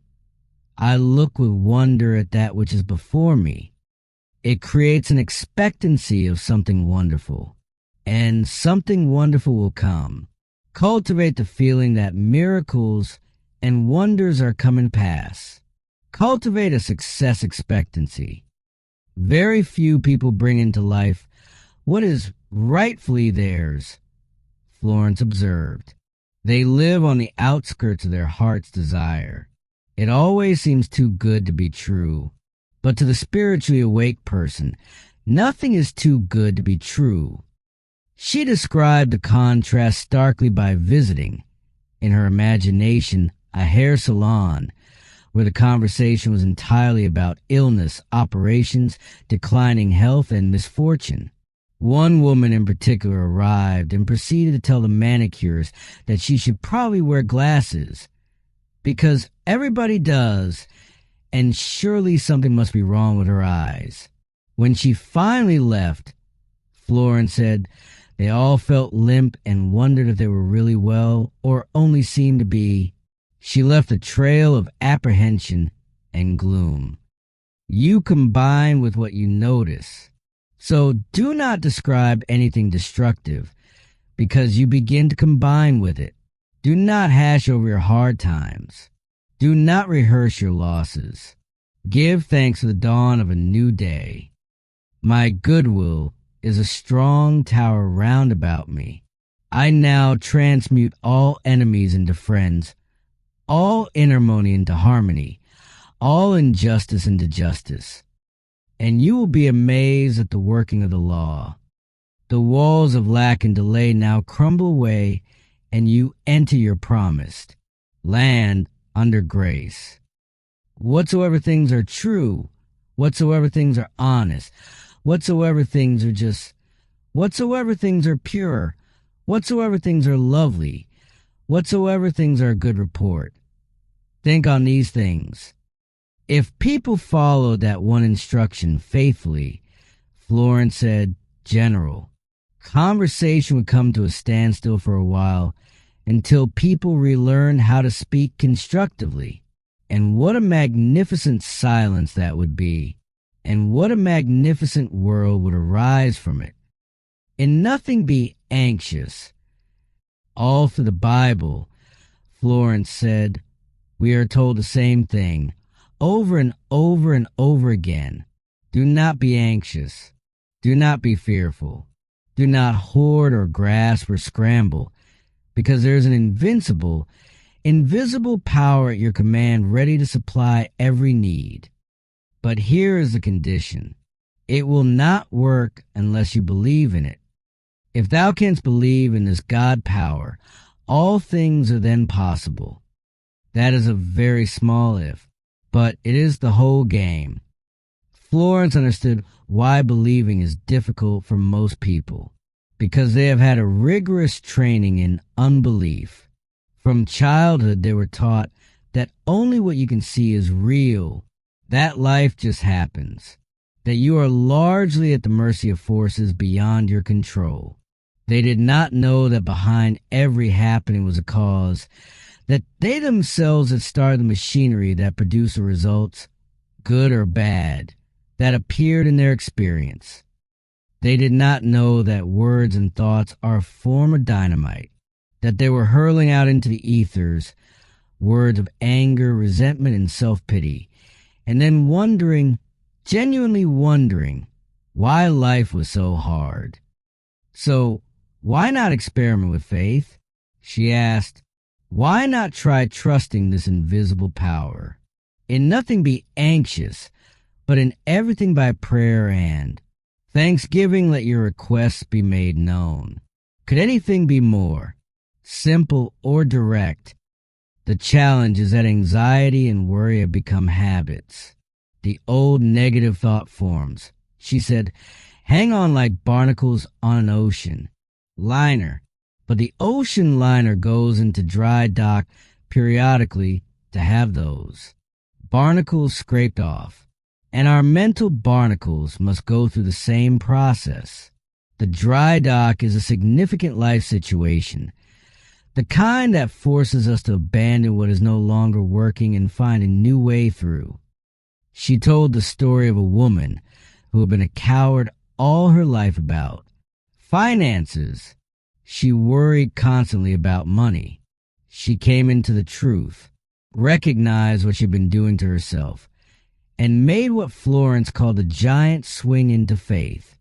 I look with wonder at that which is before me. It creates an expectancy of something wonderful, and something wonderful will come. Cultivate the feeling that miracles and wonders are coming past. Cultivate a success expectancy. Very few people bring into life what is rightfully theirs, Florence observed. They live on the outskirts of their heart's desire. It always seems too good to be true. But to the spiritually awake person, nothing is too good to be true. She described the contrast starkly by visiting, in her imagination, a hair salon where the conversation was entirely about illness, operations, declining health, and misfortune. One woman in particular arrived and proceeded to tell the manicurist that she should probably wear glasses because everybody does, and surely something must be wrong with her eyes. When she finally left, Florence said they all felt limp and wondered if they were really well or only seemed to be. She left a trail of apprehension and gloom. You combine with what you notice. So do not describe anything destructive because you begin to combine with it. Do not hash over your hard times. Do not rehearse your losses. Give thanks for the dawn of a new day. My goodwill is a strong tower round about me. I now transmute all enemies into friends, all inharmony into harmony, all injustice into justice. And you will be amazed at the working of the law. The walls of lack and delay now crumble away, and you enter your promised land under grace. Whatsoever things are true, whatsoever things are honest, whatsoever things are just, whatsoever things are pure, whatsoever things are lovely, whatsoever things are good report. Think on these things. If people followed that one instruction faithfully, Florence said, General, conversation would come to a standstill for a while until people relearn how to speak constructively. And what a magnificent silence that would be, and what a magnificent world would arise from it. In nothing be anxious. All through the Bible, Florence said, we are told the same thing, over and over and over again. Do not be anxious. Do not be fearful. Do not hoard or grasp or scramble, because there is an invisible power at your command ready to supply every need. But here is the condition. It will not work unless you believe in it. If thou canst believe in this God power, all things are then possible. That is a very small if, but it is the whole game. Florence understood why believing is difficult for most people, because they have had a rigorous training in unbelief. From childhood, they were taught that only what you can see is real, that life just happens, that you are largely at the mercy of forces beyond your control. They did not know that behind every happening was a cause, that they themselves had started the machinery that produced the results, good or bad, that appeared in their experience. They did not know that words and thoughts are a form of dynamite, that they were hurling out into the ethers words of anger, resentment, and self-pity, and then wondering, genuinely wondering, why life was so hard. So, why not experiment with faith? She asked, why not try trusting this invisible power? In nothing be anxious, but in everything by prayer and thanksgiving let your requests be made known. Could anything be more simple or direct? The challenge is that anxiety and worry have become habits. The old negative thought forms. She said, hang on like barnacles on an ocean liner, but the ocean liner goes into dry dock periodically to have those barnacles scraped off. And our mental barnacles must go through the same process. The dry dock is a significant life situation, the kind that forces us to abandon what is no longer working and find a new way through. She told the story of a woman who had been a coward all her life about finances. She worried constantly about money. She came into the truth, recognized what she'd been doing to herself, and made what Florence called a giant swing into faith.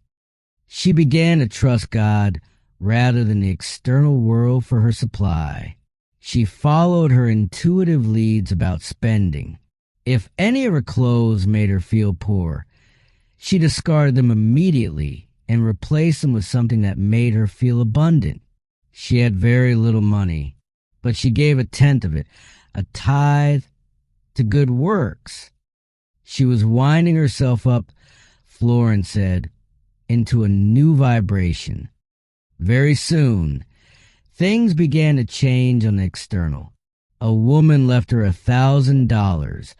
She began to trust God rather than the external world for her supply. She followed her intuitive leads about spending. If any of her clothes made her feel poor, she discarded them immediately and replaced them with something that made her feel abundant. She had very little money, but she gave 1/10 of it, a tithe, to good works. She was winding herself up, Florence said, into a new vibration. Very soon, things began to change on the external. A woman left her $1,000,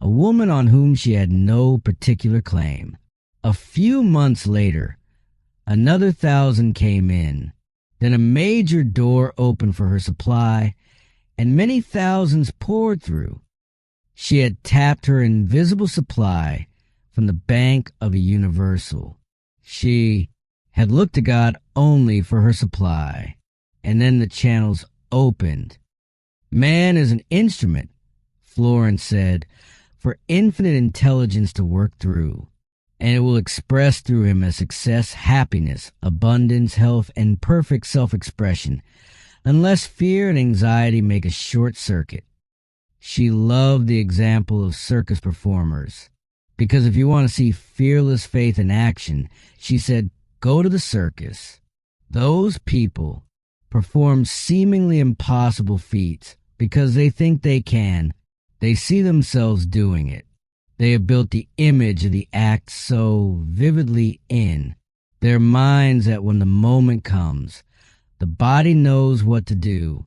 a woman on whom she had no particular claim. A few months later, another 1,000 came in. Then a major door opened for her supply, and many thousands poured through. She had tapped her invisible supply from the bank of the universal. She had looked to God only for her supply, and then the channels opened. Man is an instrument. Florence said, for infinite intelligence to work through, and it will express through him as success, happiness, abundance, health, and perfect self-expression, unless fear and anxiety make a short circuit. She loved the example of circus performers, because if you want to see fearless faith in action, she said, go to the circus. Those people perform seemingly impossible feats because they think they can. They see themselves doing it. They have built the image of the act so vividly in their minds that when the moment comes, the body knows what to do.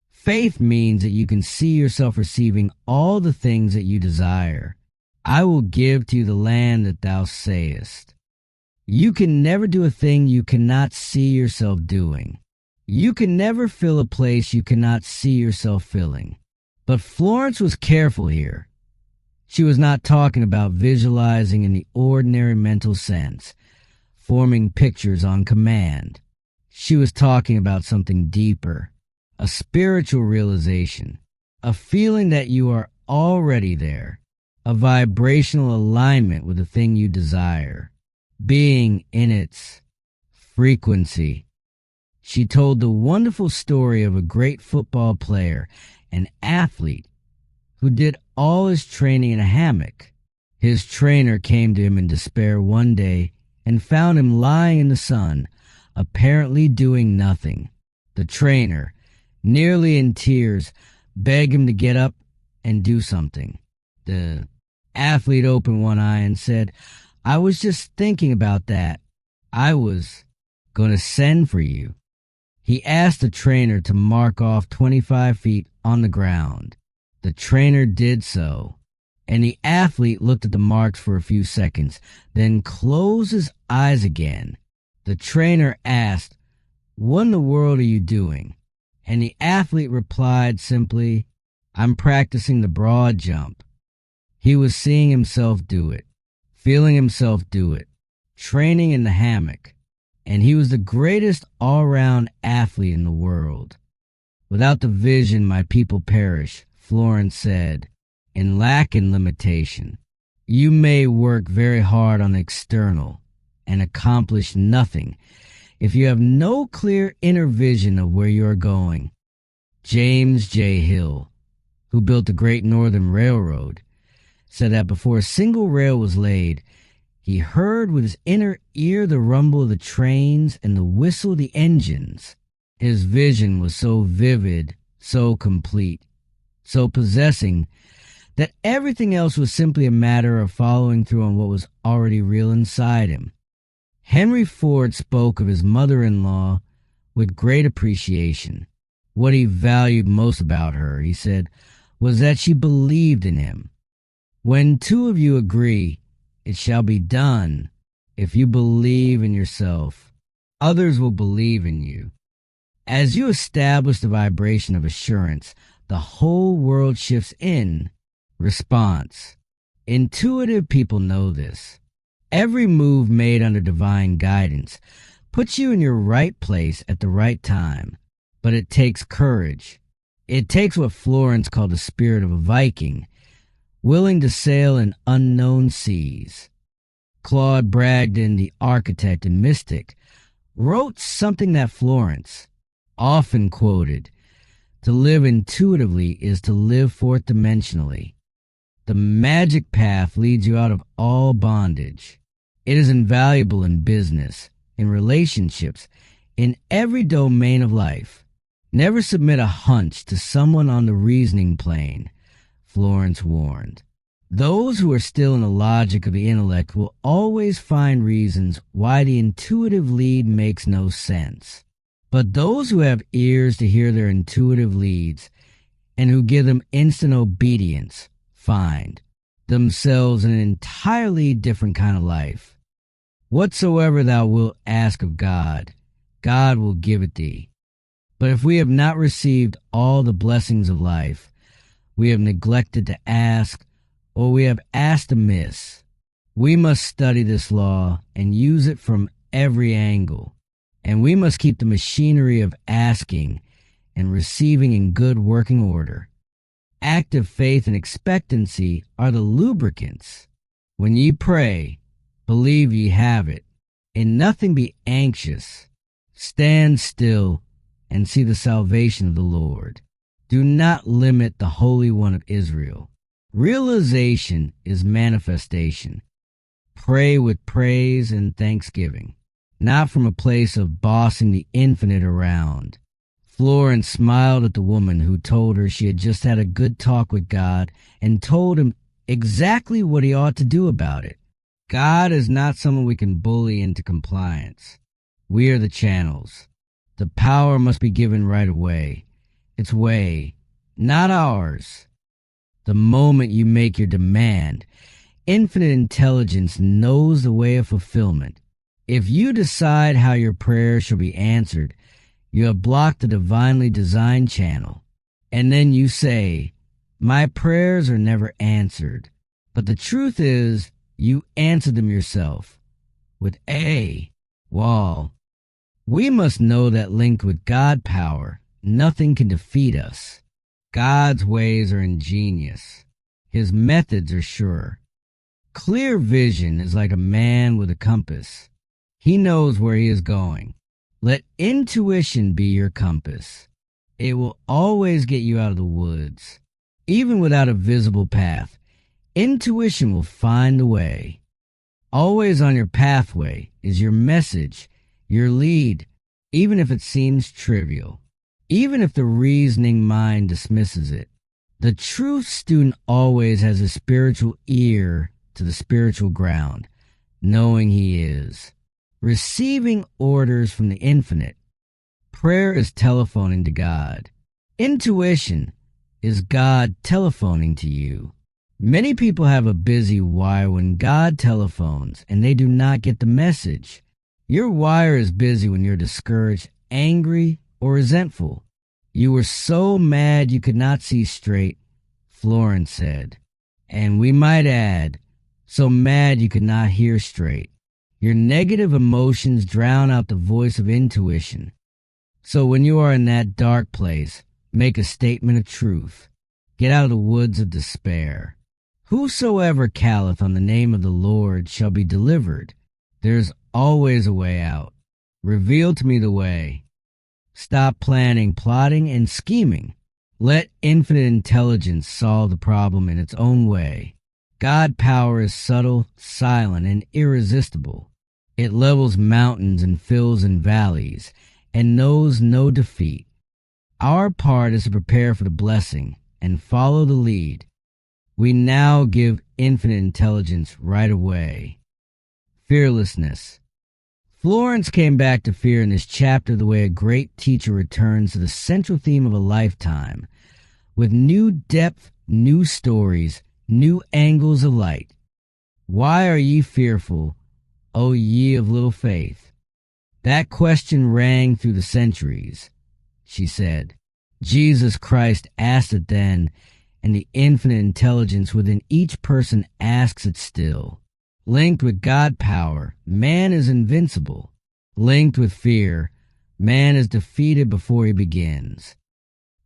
Faith means that you can see yourself receiving all the things that you desire. I will give to you the land that thou sayest. You can never do a thing you cannot see yourself doing. You can never fill a place you cannot see yourself filling. But Florence was careful here. She was not talking about visualizing in the ordinary mental sense, forming pictures on command. She was talking about something deeper, a spiritual realization, a feeling that you are already there, a vibrational alignment with the thing you desire, being in its frequency. She told the wonderful story of a great football player, an athlete, who did all his training in a hammock. His trainer came to him in despair one day and found him lying in the sun, apparently doing nothing. The trainer, nearly in tears, begged him to get up and do something. The athlete opened one eye and said, I was just thinking about that. I was going to send for you. He asked the trainer to mark off 25 feet on the ground. The trainer did so, and the athlete looked at the marks for a few seconds, then closed his eyes again. The trainer asked, What in the world are you doing? And the athlete replied simply, I'm practicing the broad jump. He was seeing himself do it, feeling himself do it, training in the hammock, and he was the greatest all-round athlete in the world. Without the vision, my people perish, Florence said. In lack and limitation, you may work very hard on the external and accomplish nothing if you have no clear inner vision of where you are going. James J. Hill, who built the Great Northern Railroad, said that before a single rail was laid, he heard with his inner ear the rumble of the trains and the whistle of the engines. His vision was so vivid, so complete, so possessing, that everything else was simply a matter of following through on what was already real inside him. Henry Ford spoke of his mother-in-law with great appreciation. What he valued most about her, he said, was that she believed in him. When two of you agree, it shall be done. If you believe in yourself, others will believe in you. As you establish the vibration of assurance, the whole world shifts in response. Intuitive people know this. Every move made under divine guidance puts you in your right place at the right time, but it takes courage. It takes what Florence called the spirit of a Viking, willing to sail in unknown seas. Claude Bragdon, the architect and mystic, wrote something that Florence often quoted: to live intuitively is to live fourth-dimensionally. The magic path leads you out of all bondage. It is invaluable in business, in relationships, in every domain of life. Never submit a hunch to someone on the reasoning plane, Florence warned. Those who are still in the logic of the intellect will always find reasons why the intuitive lead makes no sense. But those who have ears to hear their intuitive leads and who give them instant obedience find themselves in an entirely different kind of life. Whatsoever thou wilt ask of God, God will give it thee. But if we have not received all the blessings of life, we have neglected to ask, or we have asked amiss. We must study this law and use it from every angle, and we must keep the machinery of asking and receiving in good working order. Active faith and expectancy are the lubricants. When ye pray, believe ye have it. In nothing be anxious. Stand still and see the salvation of the Lord. Do not limit the Holy One of Israel. Realization is manifestation. Pray with praise and thanksgiving, not from a place of bossing the infinite around. Florence smiled at the woman who told her she had just had a good talk with God and told him exactly what he ought to do about it. God is not someone we can bully into compliance. We are the channels. The power must be given right away. Its way, not ours. The moment you make your demand, infinite intelligence knows the way of fulfillment. If you decide how your prayer shall be answered, you have blocked the divinely designed channel. And then you say, my prayers are never answered. But the truth is, you answered them yourself. With a wall. We must know that linked with God power, nothing can defeat us. God's ways are ingenious. His methods are sure. Clear vision is like a man with a compass. He knows where he is going. Let intuition be your compass. It will always get you out of the woods. Even without a visible path, intuition will find the way. Always on your pathway is your message, your lead, even if it seems trivial, even if the reasoning mind dismisses it. The true student always has a spiritual ear to the spiritual ground, knowing he is. Receiving orders from the infinite. Prayer is telephoning to God. Intuition is God telephoning to you. Many people have a busy wire when God telephones and they do not get the message. Your wire is busy when you're discouraged, angry, or resentful. You were so mad you could not see straight, Florence said. And we might add, so mad you could not hear straight. Your negative emotions drown out the voice of intuition. So when you are in that dark place, make a statement of truth. Get out of the woods of despair. Whosoever calleth on the name of the Lord shall be delivered. There's always a way out. Reveal to me the way. Stop planning, plotting, and scheming. Let infinite intelligence solve the problem in its own way. God power is subtle, silent, and irresistible. It levels mountains and fills in valleys, and knows no defeat. Our part is to prepare for the blessing and follow the lead. We now give infinite intelligence right away. Fearlessness. Florence came back to fear in this chapter the way a great teacher returns to the central theme of a lifetime, with new depth, new stories, new angles of light. Why are ye fearful, O ye of little faith? That question rang through the centuries, she said. Jesus Christ asked it then, and the infinite intelligence within each person asks it still. Linked with God power, man is invincible. Linked with fear, man is defeated before he begins.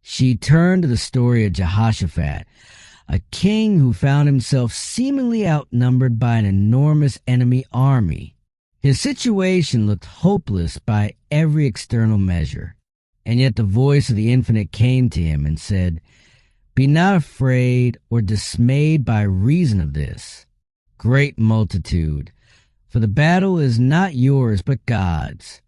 She turned to the story of Jehoshaphat, a king who found himself seemingly outnumbered by an enormous enemy army. His situation looked hopeless by every external measure, and yet the voice of the infinite came to him and said, Be not afraid or dismayed by reason of this, great multitude, for the battle is not yours but God's.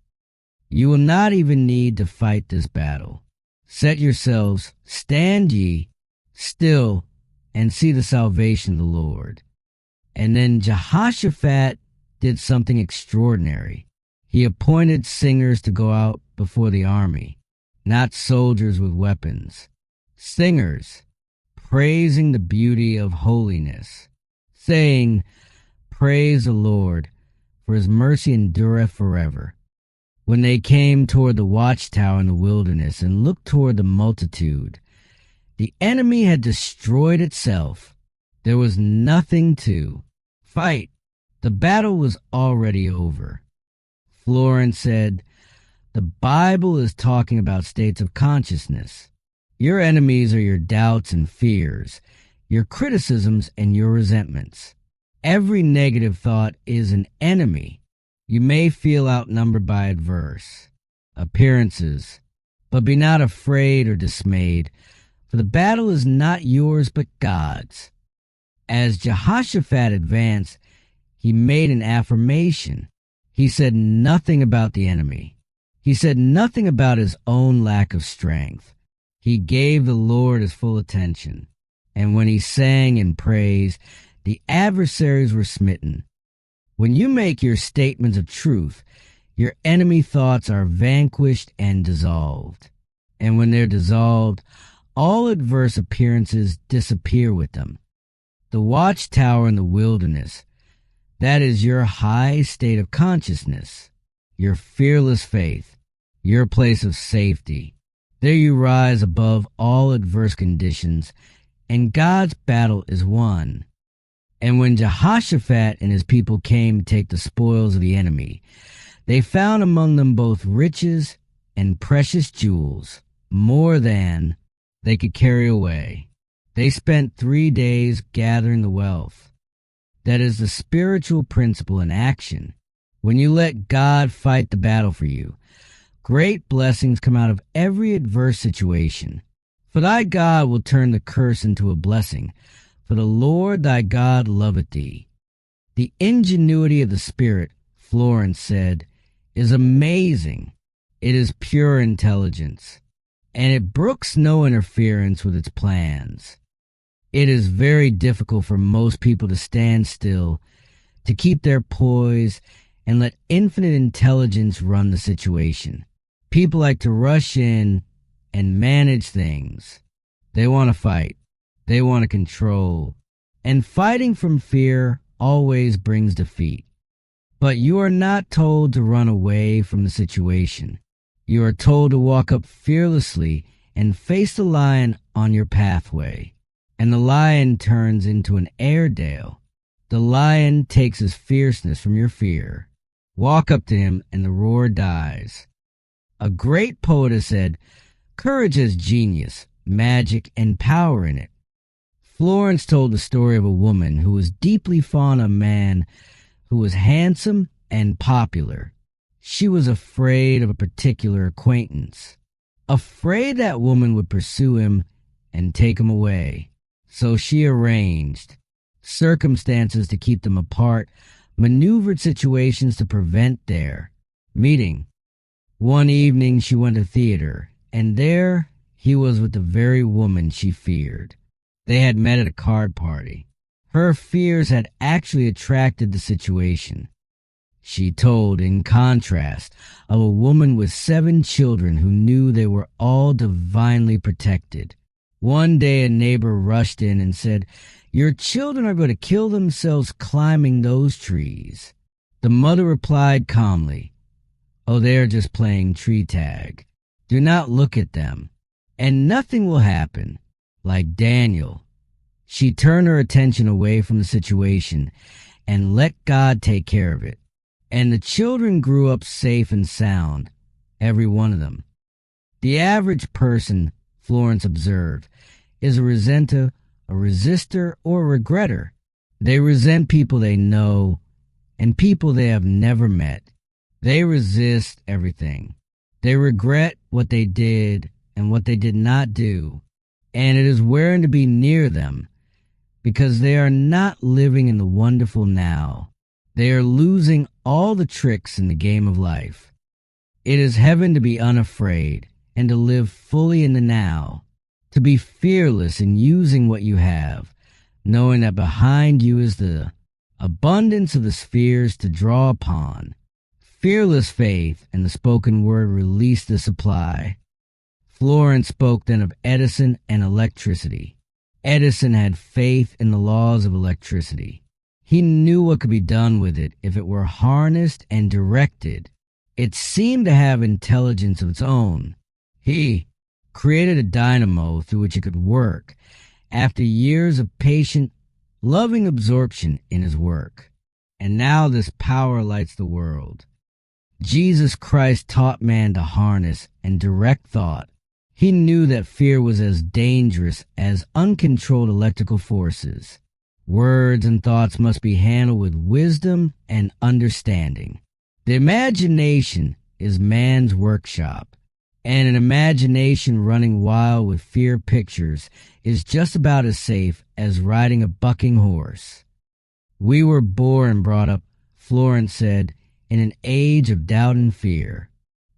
You will not even need to fight this battle. Set yourselves, stand ye still, and see the salvation of the Lord. And then Jehoshaphat did something extraordinary. He appointed singers to go out before the army, not soldiers with weapons. Singers, praising the beauty of holiness, saying, Praise the Lord, for his mercy endureth forever. When they came toward the watchtower in the wilderness and looked toward the multitude, the enemy had destroyed itself. There was nothing to fight. The battle was already over. Florence said, The Bible is talking about states of consciousness. Your enemies are your doubts and fears, your criticisms and your resentments. Every negative thought is an enemy. You may feel outnumbered by adverse appearances, but be not afraid or dismayed, for the battle is not yours but God's. As Jehoshaphat advanced, he made an affirmation. He said nothing about the enemy. He said nothing about his own lack of strength. He gave the Lord his full attention. And when he sang in praise, the adversaries were smitten. When you make your statements of truth, your enemy thoughts are vanquished and dissolved. And when they're dissolved, all adverse appearances disappear with them. The watchtower in the wilderness, that is your high state of consciousness, your fearless faith, your place of safety. There you rise above all adverse conditions, and God's battle is won. And when Jehoshaphat and his people came to take the spoils of the enemy, they found among them both riches and precious jewels, more than they could carry away. They spent 3 days gathering the wealth. That is the spiritual principle in action. When you let God fight the battle for you, great blessings come out of every adverse situation. For thy God will turn the curse into a blessing, for the Lord thy God loveth thee. The ingenuity of the Spirit, Florence said, is amazing. It is pure intelligence, and it brooks no interference with its plans. It is very difficult for most people to stand still, to keep their poise, and let infinite intelligence run the situation. People like to rush in and manage things. They want to fight. They want to control. And fighting from fear always brings defeat. But you are not told to run away from the situation. You are told to walk up fearlessly and face the lion on your pathway. And the lion turns into an Airedale. The lion takes his fierceness from your fear. Walk up to him and the roar dies. A great poet has said, courage has genius, magic, and power in it. Florence told the story of a woman who was deeply fond of a man who was handsome and popular. She was afraid of a particular acquaintance, afraid that woman would pursue him and take him away. So she arranged circumstances to keep them apart, maneuvered situations to prevent their meeting. One evening she went to theater, and there he was with the very woman she feared. They had met at a card party. Her fears had actually attracted the situation. She told, in contrast, of a woman with 7 children who knew they were all divinely protected. One day a neighbor rushed in and said, "Your children are going to kill themselves climbing those trees." The mother replied calmly, "Oh, they are just playing tree tag. Do not look at them, and nothing will happen." Like Daniel, she turned her attention away from the situation and let God take care of it. And the children grew up safe and sound, every one of them. The average person, Florence observed, is a resenter, a resistor, or a regretter. They resent people they know and people they have never met. They resist everything. They regret what they did and what they did not do, and it is wearing to be near them because they are not living in the wonderful now. They are losing all the tricks in the game of life. It is heaven to be unafraid and to live fully in the now, to be fearless in using what you have, knowing that behind you is the abundance of the spheres to draw upon. Fearless faith and the spoken word release the supply. Florence spoke then of Edison and electricity. Edison had faith in the laws of electricity. He knew what could be done with it if it were harnessed and directed. It seemed to have intelligence of its own. He created a dynamo through which it could work after years of patient, loving absorption in his work. And now this power lights the world. Jesus Christ taught man to harness and direct thought. He knew that fear was as dangerous as uncontrolled electrical forces. Words and thoughts must be handled with wisdom and understanding. The imagination is man's workshop, and an imagination running wild with fear pictures is just about as safe as riding a bucking horse. We were born and brought up, Florence said, in an age of doubt and fear.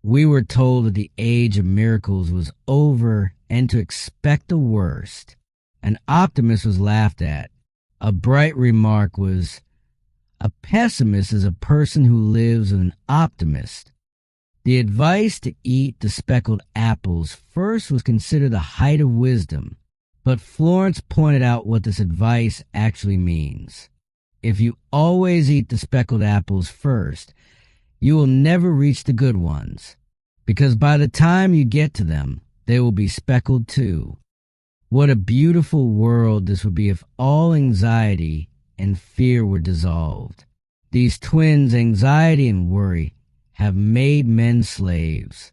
We were told that the age of miracles was over and to expect the worst. An optimist was laughed at. A bright remark was, "A pessimist is a person who lives with an optimist." The advice to eat the speckled apples first was considered the height of wisdom, but Florence pointed out what this advice actually means. If you always eat the speckled apples first, you will never reach the good ones, because by the time you get to them, they will be speckled too. What a beautiful world this would be if all anxiety and fear were dissolved. These twins, anxiety and worry, have made men slaves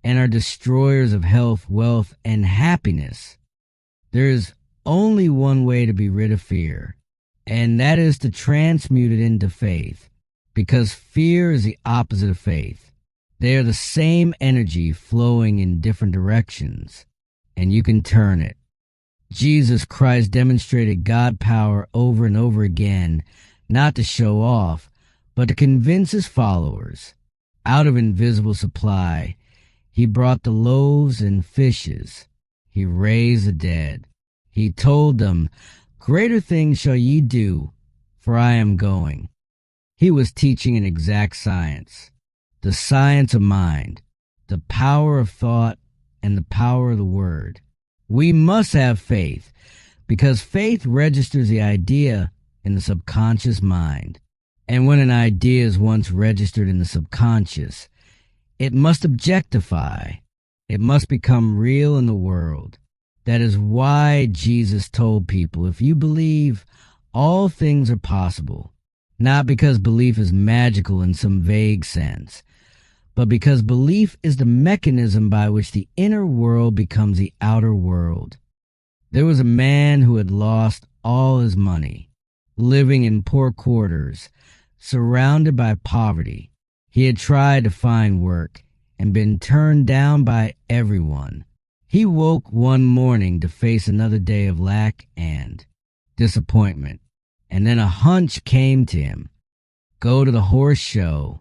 and are destroyers of health, wealth, and happiness. There is only one way to be rid of fear, and that is to transmute it into faith, because fear is the opposite of faith. They are the same energy flowing in different directions, and you can turn it. Jesus Christ demonstrated God power over and over again, not to show off, but to convince his followers. Out of invisible supply, he brought the loaves and fishes. He raised the dead. He told them, "Greater things shall ye do, for I am going." He was teaching an exact science, the science of mind, the power of thought, and the power of the word. We must have faith, because faith registers the idea in the subconscious mind. And when an idea is once registered in the subconscious, it must objectify. It must become real in the world. That is why Jesus told people, if you believe, all things are possible. Not because belief is magical in some vague sense, but because belief is the mechanism by which the inner world becomes the outer world. There was a man who had lost all his money, living in poor quarters, surrounded by poverty. He had tried to find work and been turned down by everyone. He woke one morning to face another day of lack and disappointment, and then a hunch came to him. Go to the horse show.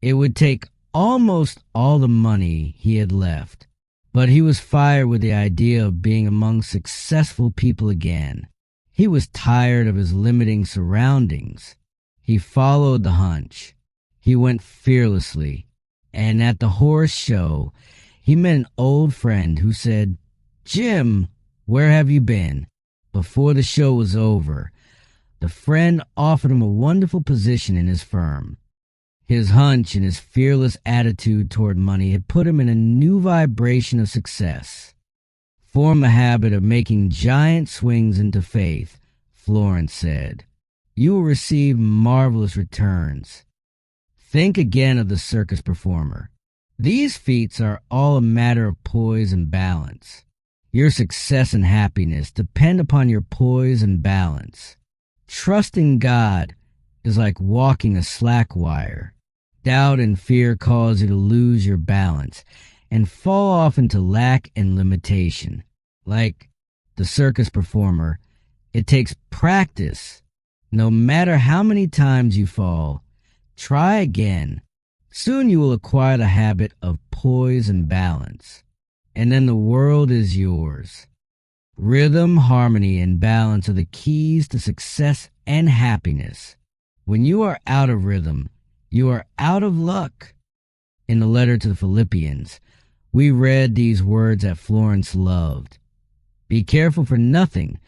It would take almost all the money he had left, but he was fired with the idea of being among successful people again. He was tired of his limiting surroundings. He followed the hunch. He went fearlessly, and at the horse show, he met an old friend who said, "Jim, where have you been?" Before the show was over, the friend offered him a wonderful position in his firm. His hunch and his fearless attitude toward money had put him in a new vibration of success. Form the habit of making giant swings into faith, Florence said. You will receive marvelous returns. Think again of the circus performer. These feats are all a matter of poise and balance. Your success and happiness depend upon your poise and balance. Trusting God is like walking a slack wire. Doubt and fear cause you to lose your balance and fall off into lack and limitation. Like the circus performer, it takes practice. No matter how many times you fall, try again. Soon you will acquire the habit of poise and balance, and then the world is yours. Rhythm, harmony, and balance are the keys to success and happiness. When you are out of rhythm, you are out of luck. In the letter to the Philippians, we read these words that Florence loved. Be careful for nothing,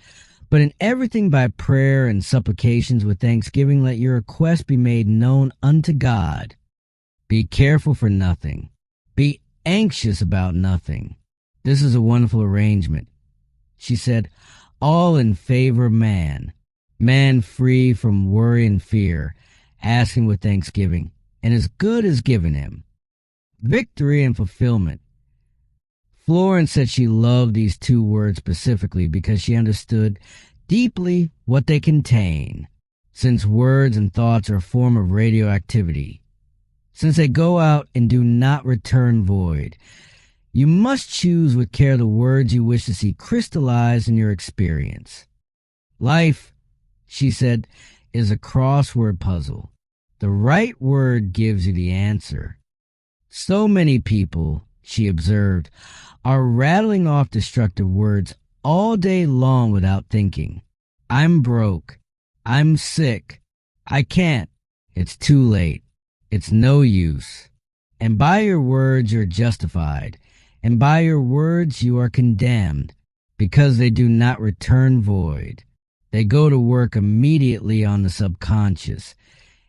but in everything by prayer and supplications with thanksgiving let your requests be made known unto God. Be careful for nothing. Be anxious about nothing. This is a wonderful arrangement. She said, all in favor of man. Man free from worry and fear, asking with thanksgiving, and his good is given him. Victory and fulfillment. Florence said she loved these two words specifically because she understood deeply what they contain. Since words and thoughts are a form of radioactivity, since they go out and do not return void, you must choose with care the words you wish to see crystallize in your experience. Life, she said, is a crossword puzzle. The right word gives you the answer. So many people, she observed, are rattling off destructive words all day long without thinking. I'm broke. I'm sick. I can't. It's too late. It's no use. And by your words you're justified, and by your words you are condemned, because they do not return void. They go to work immediately on the subconscious,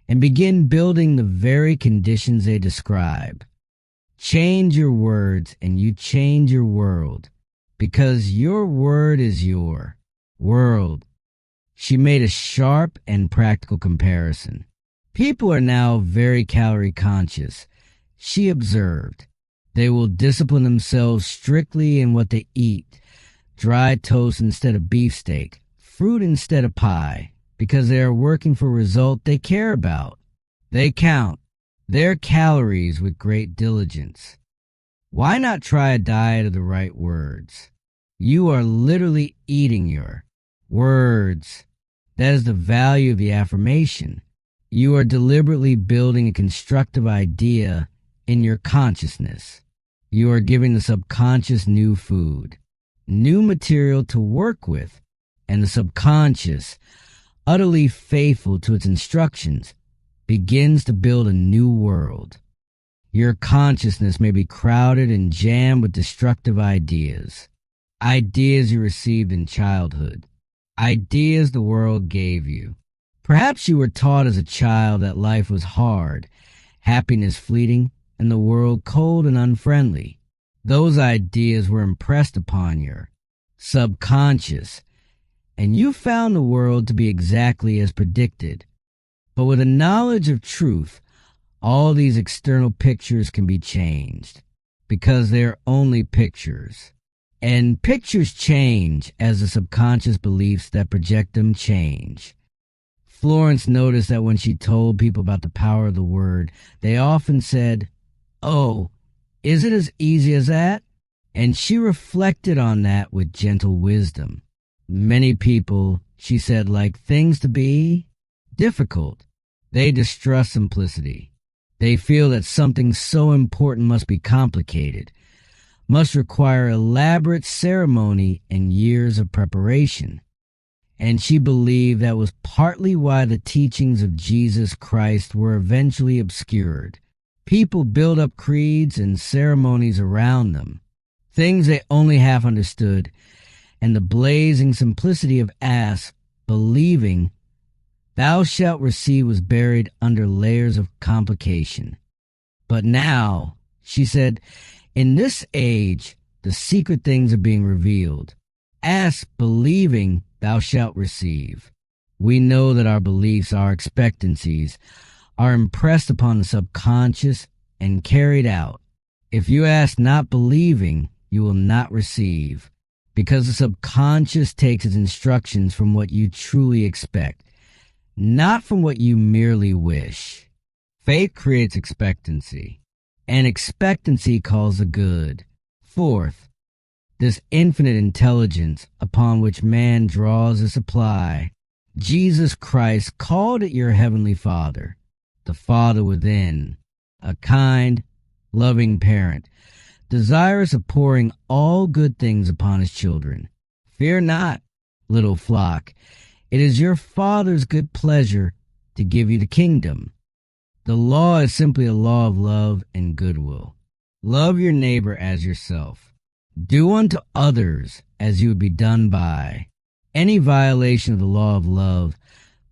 and begin building the very conditions they describe. Change your words and you change your world, because your word is your world. She made a sharp and practical comparison. People are now very calorie conscious. She observed, they will discipline themselves strictly in what they eat, dry toast instead of beefsteak, fruit instead of pie, because they are working for a result they care about. They count their calories with great diligence. Why not try a diet of the right words? You are literally eating your words. That is the value of the affirmation. You are deliberately building a constructive idea in your consciousness. You are giving the subconscious new food, new material to work with, and the subconscious, utterly faithful to its instructions, begins to build a new world. Your consciousness may be crowded and jammed with destructive ideas. Ideas you received in childhood. Ideas the world gave you. Perhaps you were taught as a child that life was hard, happiness fleeting, and the world cold and unfriendly. Those ideas were impressed upon your subconscious, and you found the world to be exactly as predicted. But with a knowledge of truth, all these external pictures can be changed, because they are only pictures. And pictures change as the subconscious beliefs that project them change. Florence noticed that when she told people about the power of the word, they often said, "Oh, is it as easy as that?" And she reflected on that with gentle wisdom. Many people, she said, like things to be difficult. They distrust simplicity. They feel that something so important must be complicated, must require elaborate ceremony and years of preparation. And she believed that was partly why the teachings of Jesus Christ were eventually obscured. People build up creeds and ceremonies around them, things they only half understood, and the blazing simplicity of ask, believing, "Thou shalt receive" was buried under layers of complication. But now, she said, in this age, the secret things are being revealed. Ask, believing, thou shalt receive. We know that our beliefs, our expectancies, are impressed upon the subconscious and carried out. If you ask not believing, you will not receive, because the subconscious takes its instructions from what you truly expect, not from what you merely wish. Faith creates expectancy, and expectancy calls the good. Fourth, this infinite intelligence upon which man draws a supply. Jesus Christ called it your heavenly Father, the Father within, a kind, loving parent, desirous of pouring all good things upon his children. Fear not, little flock. It is your Father's good pleasure to give you the kingdom. The law is simply a law of love and goodwill. Love your neighbor as yourself. Do unto others as you would be done by. Any violation of the law of love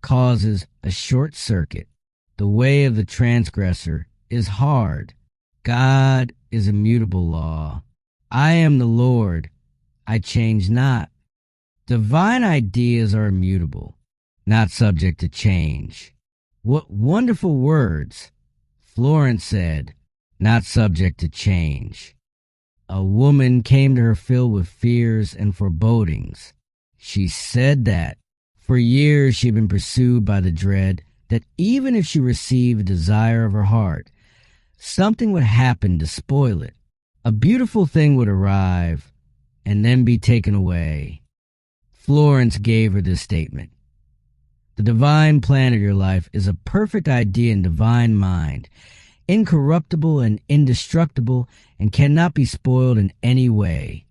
causes a short circuit. The way of the transgressor is hard. God is immutable law. I am the Lord. I change not. Divine ideas are immutable, not subject to change. What wonderful words! Florence said, not subject to change. A woman came to her filled with fears and forebodings. She said that for years she had been pursued by the dread that even if she received the desire of her heart, something would happen to spoil it. A beautiful thing would arrive and then be taken away. Florence gave her this statement. The divine plan of your life is a perfect idea and divine mind, incorruptible and indestructible, and cannot be spoiled in any way.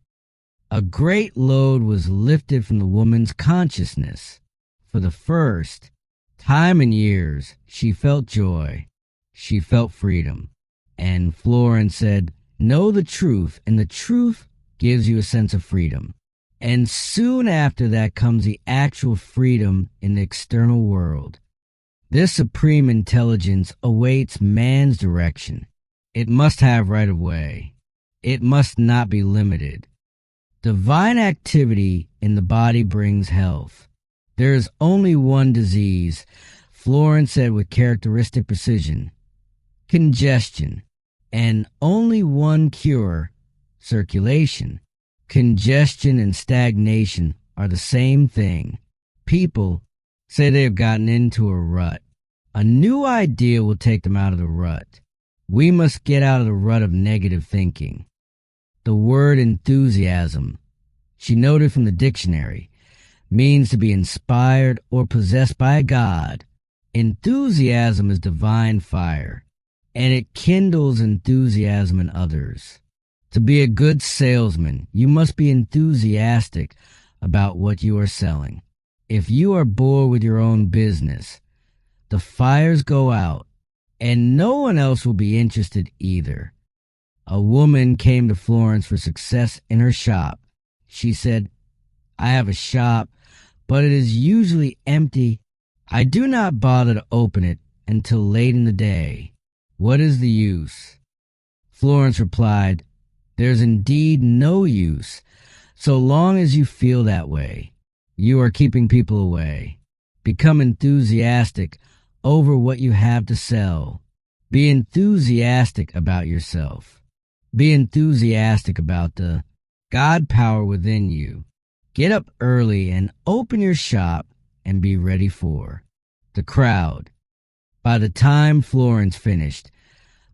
A great load was lifted from the woman's consciousness. For the first time in years, she felt joy. She felt freedom. And Florence said, know the truth, and the truth gives you a sense of freedom. And soon after that comes the actual freedom in the external world. This supreme intelligence awaits man's direction. It must have right of way. It must not be limited. Divine activity in the body brings health. There is only one disease, Florence said with characteristic precision, congestion, and only one cure, circulation. Congestion and stagnation are the same thing. People say they have gotten into a rut. A new idea will take them out of the rut. We must get out of the rut of negative thinking. The word enthusiasm, she noted from the dictionary, means to be inspired or possessed by a god. Enthusiasm is divine fire, and it kindles enthusiasm in others. To be a good salesman, you must be enthusiastic about what you are selling. If you are bored with your own business, the fires go out, and no one else will be interested either. A woman came to Florence for success in her shop. She said, I have a shop, but it is usually empty. I do not bother to open it until late in the day. What is the use? Florence replied, there's indeed no use, so long as you feel that way. You are keeping people away. Become enthusiastic over what you have to sell. Be enthusiastic about yourself. Be enthusiastic about the God power within you. Get up early and open your shop and be ready for the crowd. By the time Florence finished,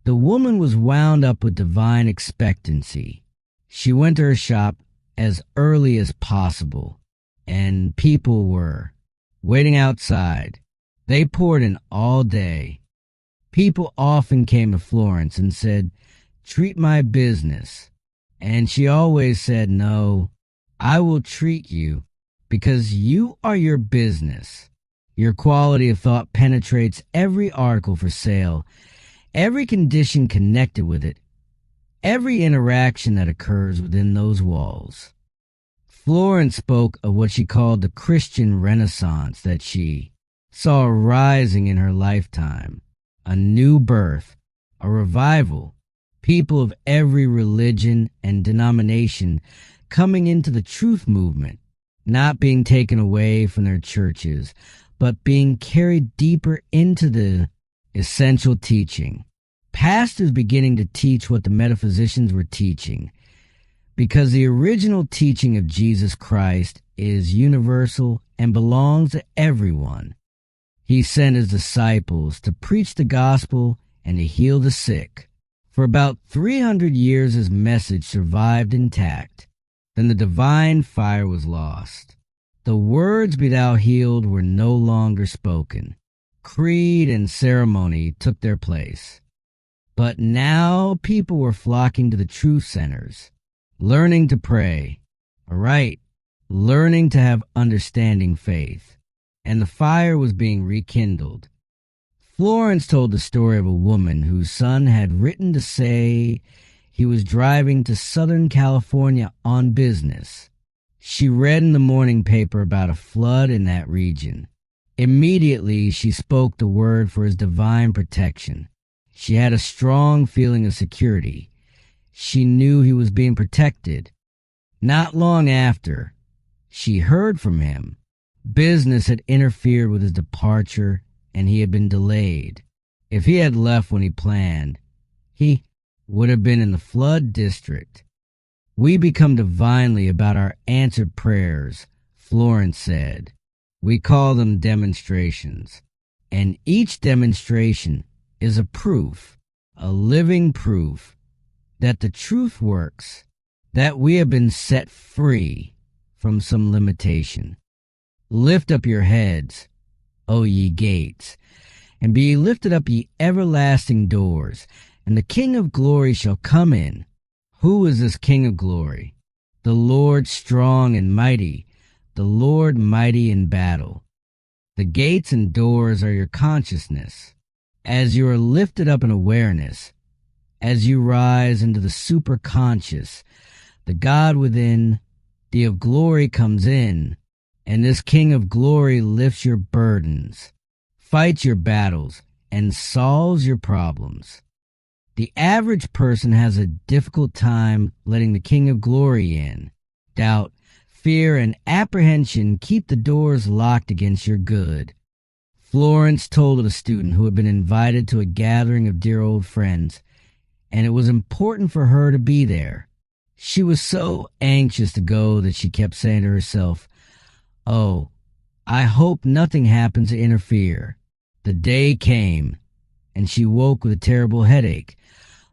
the woman was wound up with divine expectancy. She went to her shop as early as possible, and people were waiting outside. They poured in all day. People often came to Florence and said, treat my business. And she always said, no, I will treat you because you are your business. Your quality of thought penetrates every article for sale, every condition connected with it, every interaction that occurs within those walls. Florence spoke of what she called the Christian Renaissance that she saw rising in her lifetime, a new birth, a revival, people of every religion and denomination coming into the truth movement, not being taken away from their churches, but being carried deeper into the essential teaching. Pastors beginning to teach what the metaphysicians were teaching, because the original teaching of Jesus Christ is universal and belongs to everyone. He sent his disciples to preach the gospel and to heal the sick. For about 300 years his message survived intact. Then the divine fire was lost. The words "be thou healed" were no longer spoken. Creed and ceremony took their place. But now people were flocking to the truth centers, learning to pray. Learning to have understanding faith. And the fire was being rekindled. Florence told the story of a woman whose son had written to say he was driving to Southern California on business. She read in the morning paper about a flood in that region. Immediately, she spoke the word for his divine protection. She had a strong feeling of security. She knew he was being protected. Not long after, she heard from him. Business had interfered with his departure, and he had been delayed. If he had left when he planned, he would have been in the flood district. We become divinely about our answered prayers, Florence said. We call them demonstrations. And each demonstration is a proof, a living proof, that the truth works, that we have been set free from some limitation. Lift up your heads, O ye gates, and be lifted up ye everlasting doors, and the King of glory shall come in. Who is this King of glory? The Lord strong and mighty, the Lord mighty in battle. The gates and doors are your consciousness. As you are lifted up in awareness, as you rise into the superconscious, the God within, the of glory comes in, and this King of glory lifts your burdens, fights your battles, and solves your problems. The average person has a difficult time letting the King of glory in. Doubt, fear, and apprehension keep the doors locked against your good. Florence told a student who had been invited to a gathering of dear old friends, and it was important for her to be there. She was so anxious to go that she kept saying to herself, "Oh, I hope nothing happens to interfere." The day came, and she woke with a terrible headache,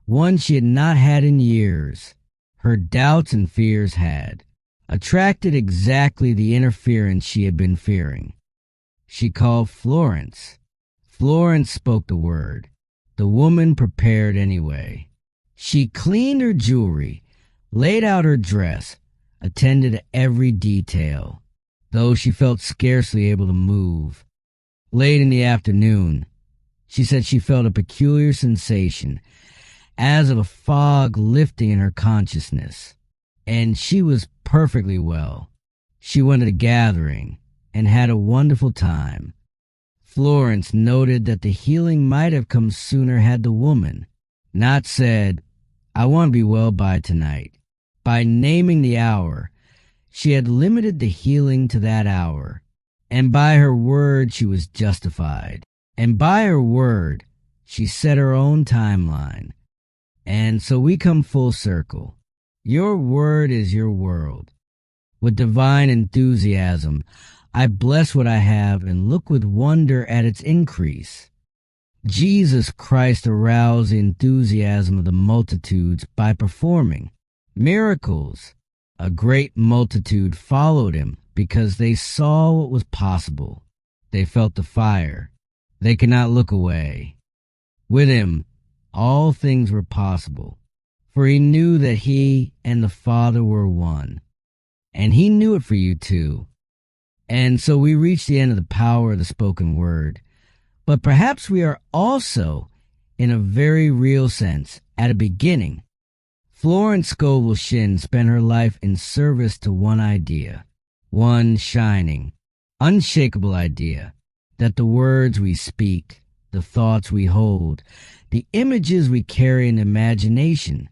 one she had not had in years. Her doubts and fears had attracted exactly the interference she had been fearing. She called Florence. Florence spoke the word. The woman prepared anyway. She cleaned her jewelry, laid out her dress, attended to every detail, though she felt scarcely able to move. Late in the afternoon, she said she felt a peculiar sensation, as of a fog lifting in her consciousness, and she was perfectly well. She went to the gathering and had a wonderful time. Florence noted that the healing might have come sooner had the woman not said, "I want to be well by tonight." By naming the hour, she had limited the healing to that hour, and by her word she was justified. And by her word, she set her own timeline. And so we come full circle. Your word is your world. With divine enthusiasm, I bless what I have and look with wonder at its increase. Jesus Christ aroused the enthusiasm of the multitudes by performing miracles. A great multitude followed him because they saw what was possible. They felt the fire. They could not look away. With him, all things were possible, for he knew that he and the Father were one. And he knew it for you too. And so we reach the end of the power of the spoken word. But perhaps we are also, in a very real sense, at a beginning. Florence Scovel Shinn spent her life in service to one idea, one shining, unshakable idea, that the words we speak, the thoughts we hold, the images we carry in imagination,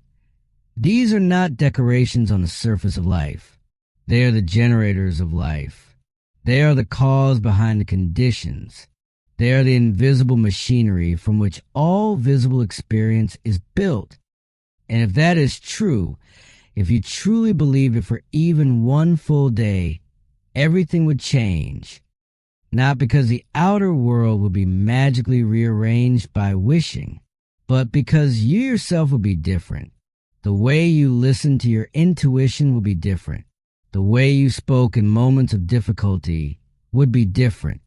these are not decorations on the surface of life. They are the generators of life. They are the cause behind the conditions. They are the invisible machinery from which all visible experience is built. And if that is true, if you truly believe it for even one full day, everything would change. Not because the outer world would be magically rearranged by wishing, but because you yourself would be different. The way you listen to your intuition would be different. The way you spoke in moments of difficulty would be different.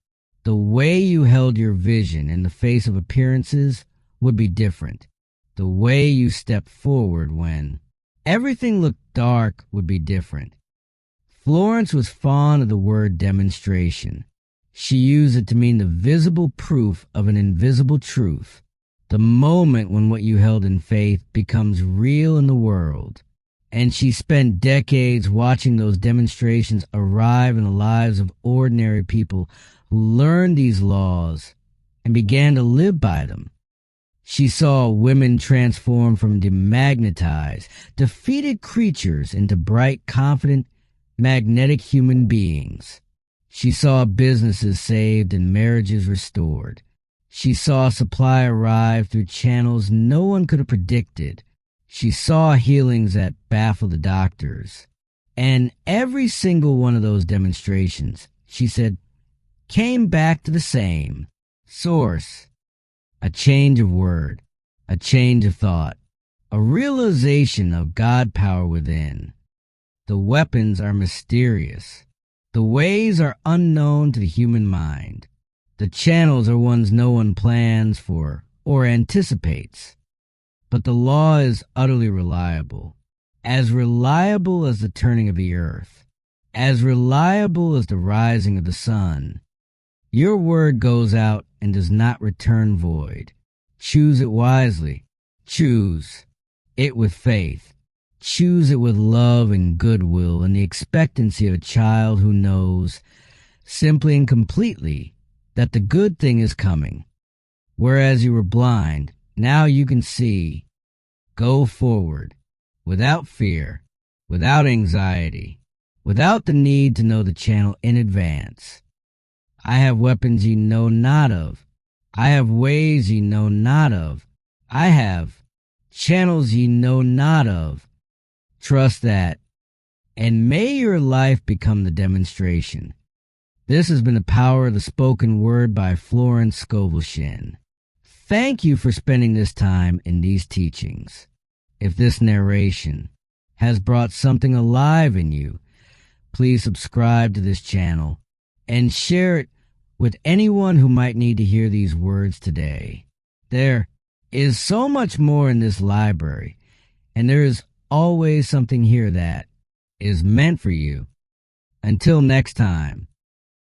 The way you held your vision in the face of appearances would be different. The way you stepped forward when everything looked dark would be different. Florence was fond of the word demonstration. She used it to mean the visible proof of an invisible truth, the moment when what you held in faith becomes real in the world. And she spent decades watching those demonstrations arrive in the lives of ordinary people who learned these laws and began to live by them. She saw women transform from demagnetized, defeated creatures into bright, confident, magnetic human beings. She saw businesses saved and marriages restored. She saw supply arrive through channels no one could have predicted. She saw healings that baffled the doctors. And every single one of those demonstrations, she said, came back to the same source. A change of word, a change of thought, a realization of God power within. The weapons are mysterious. The ways are unknown to the human mind. The channels are ones no one plans for or anticipates. But the law is utterly reliable as the turning of the earth, as reliable as the rising of the sun. Your word goes out and does not return void. Choose it wisely. Choose it with faith. Choose it with love and goodwill and the expectancy of a child who knows, simply and completely, that the good thing is coming. Whereas you were blind, now you can see. Go forward, without fear, without anxiety, without the need to know the channel in advance. I have weapons ye know not of. I have ways ye know not of. I have channels ye know not of. Trust that, and may your life become the demonstration. This has been the power of the spoken word by Florence Scovel Shinn. Thank you for spending this time in these teachings. If this narration has brought something alive in you, please subscribe to this channel and share it with anyone who might need to hear these words today. There is so much more in this library, and there is always something here that is meant for you. Until next time.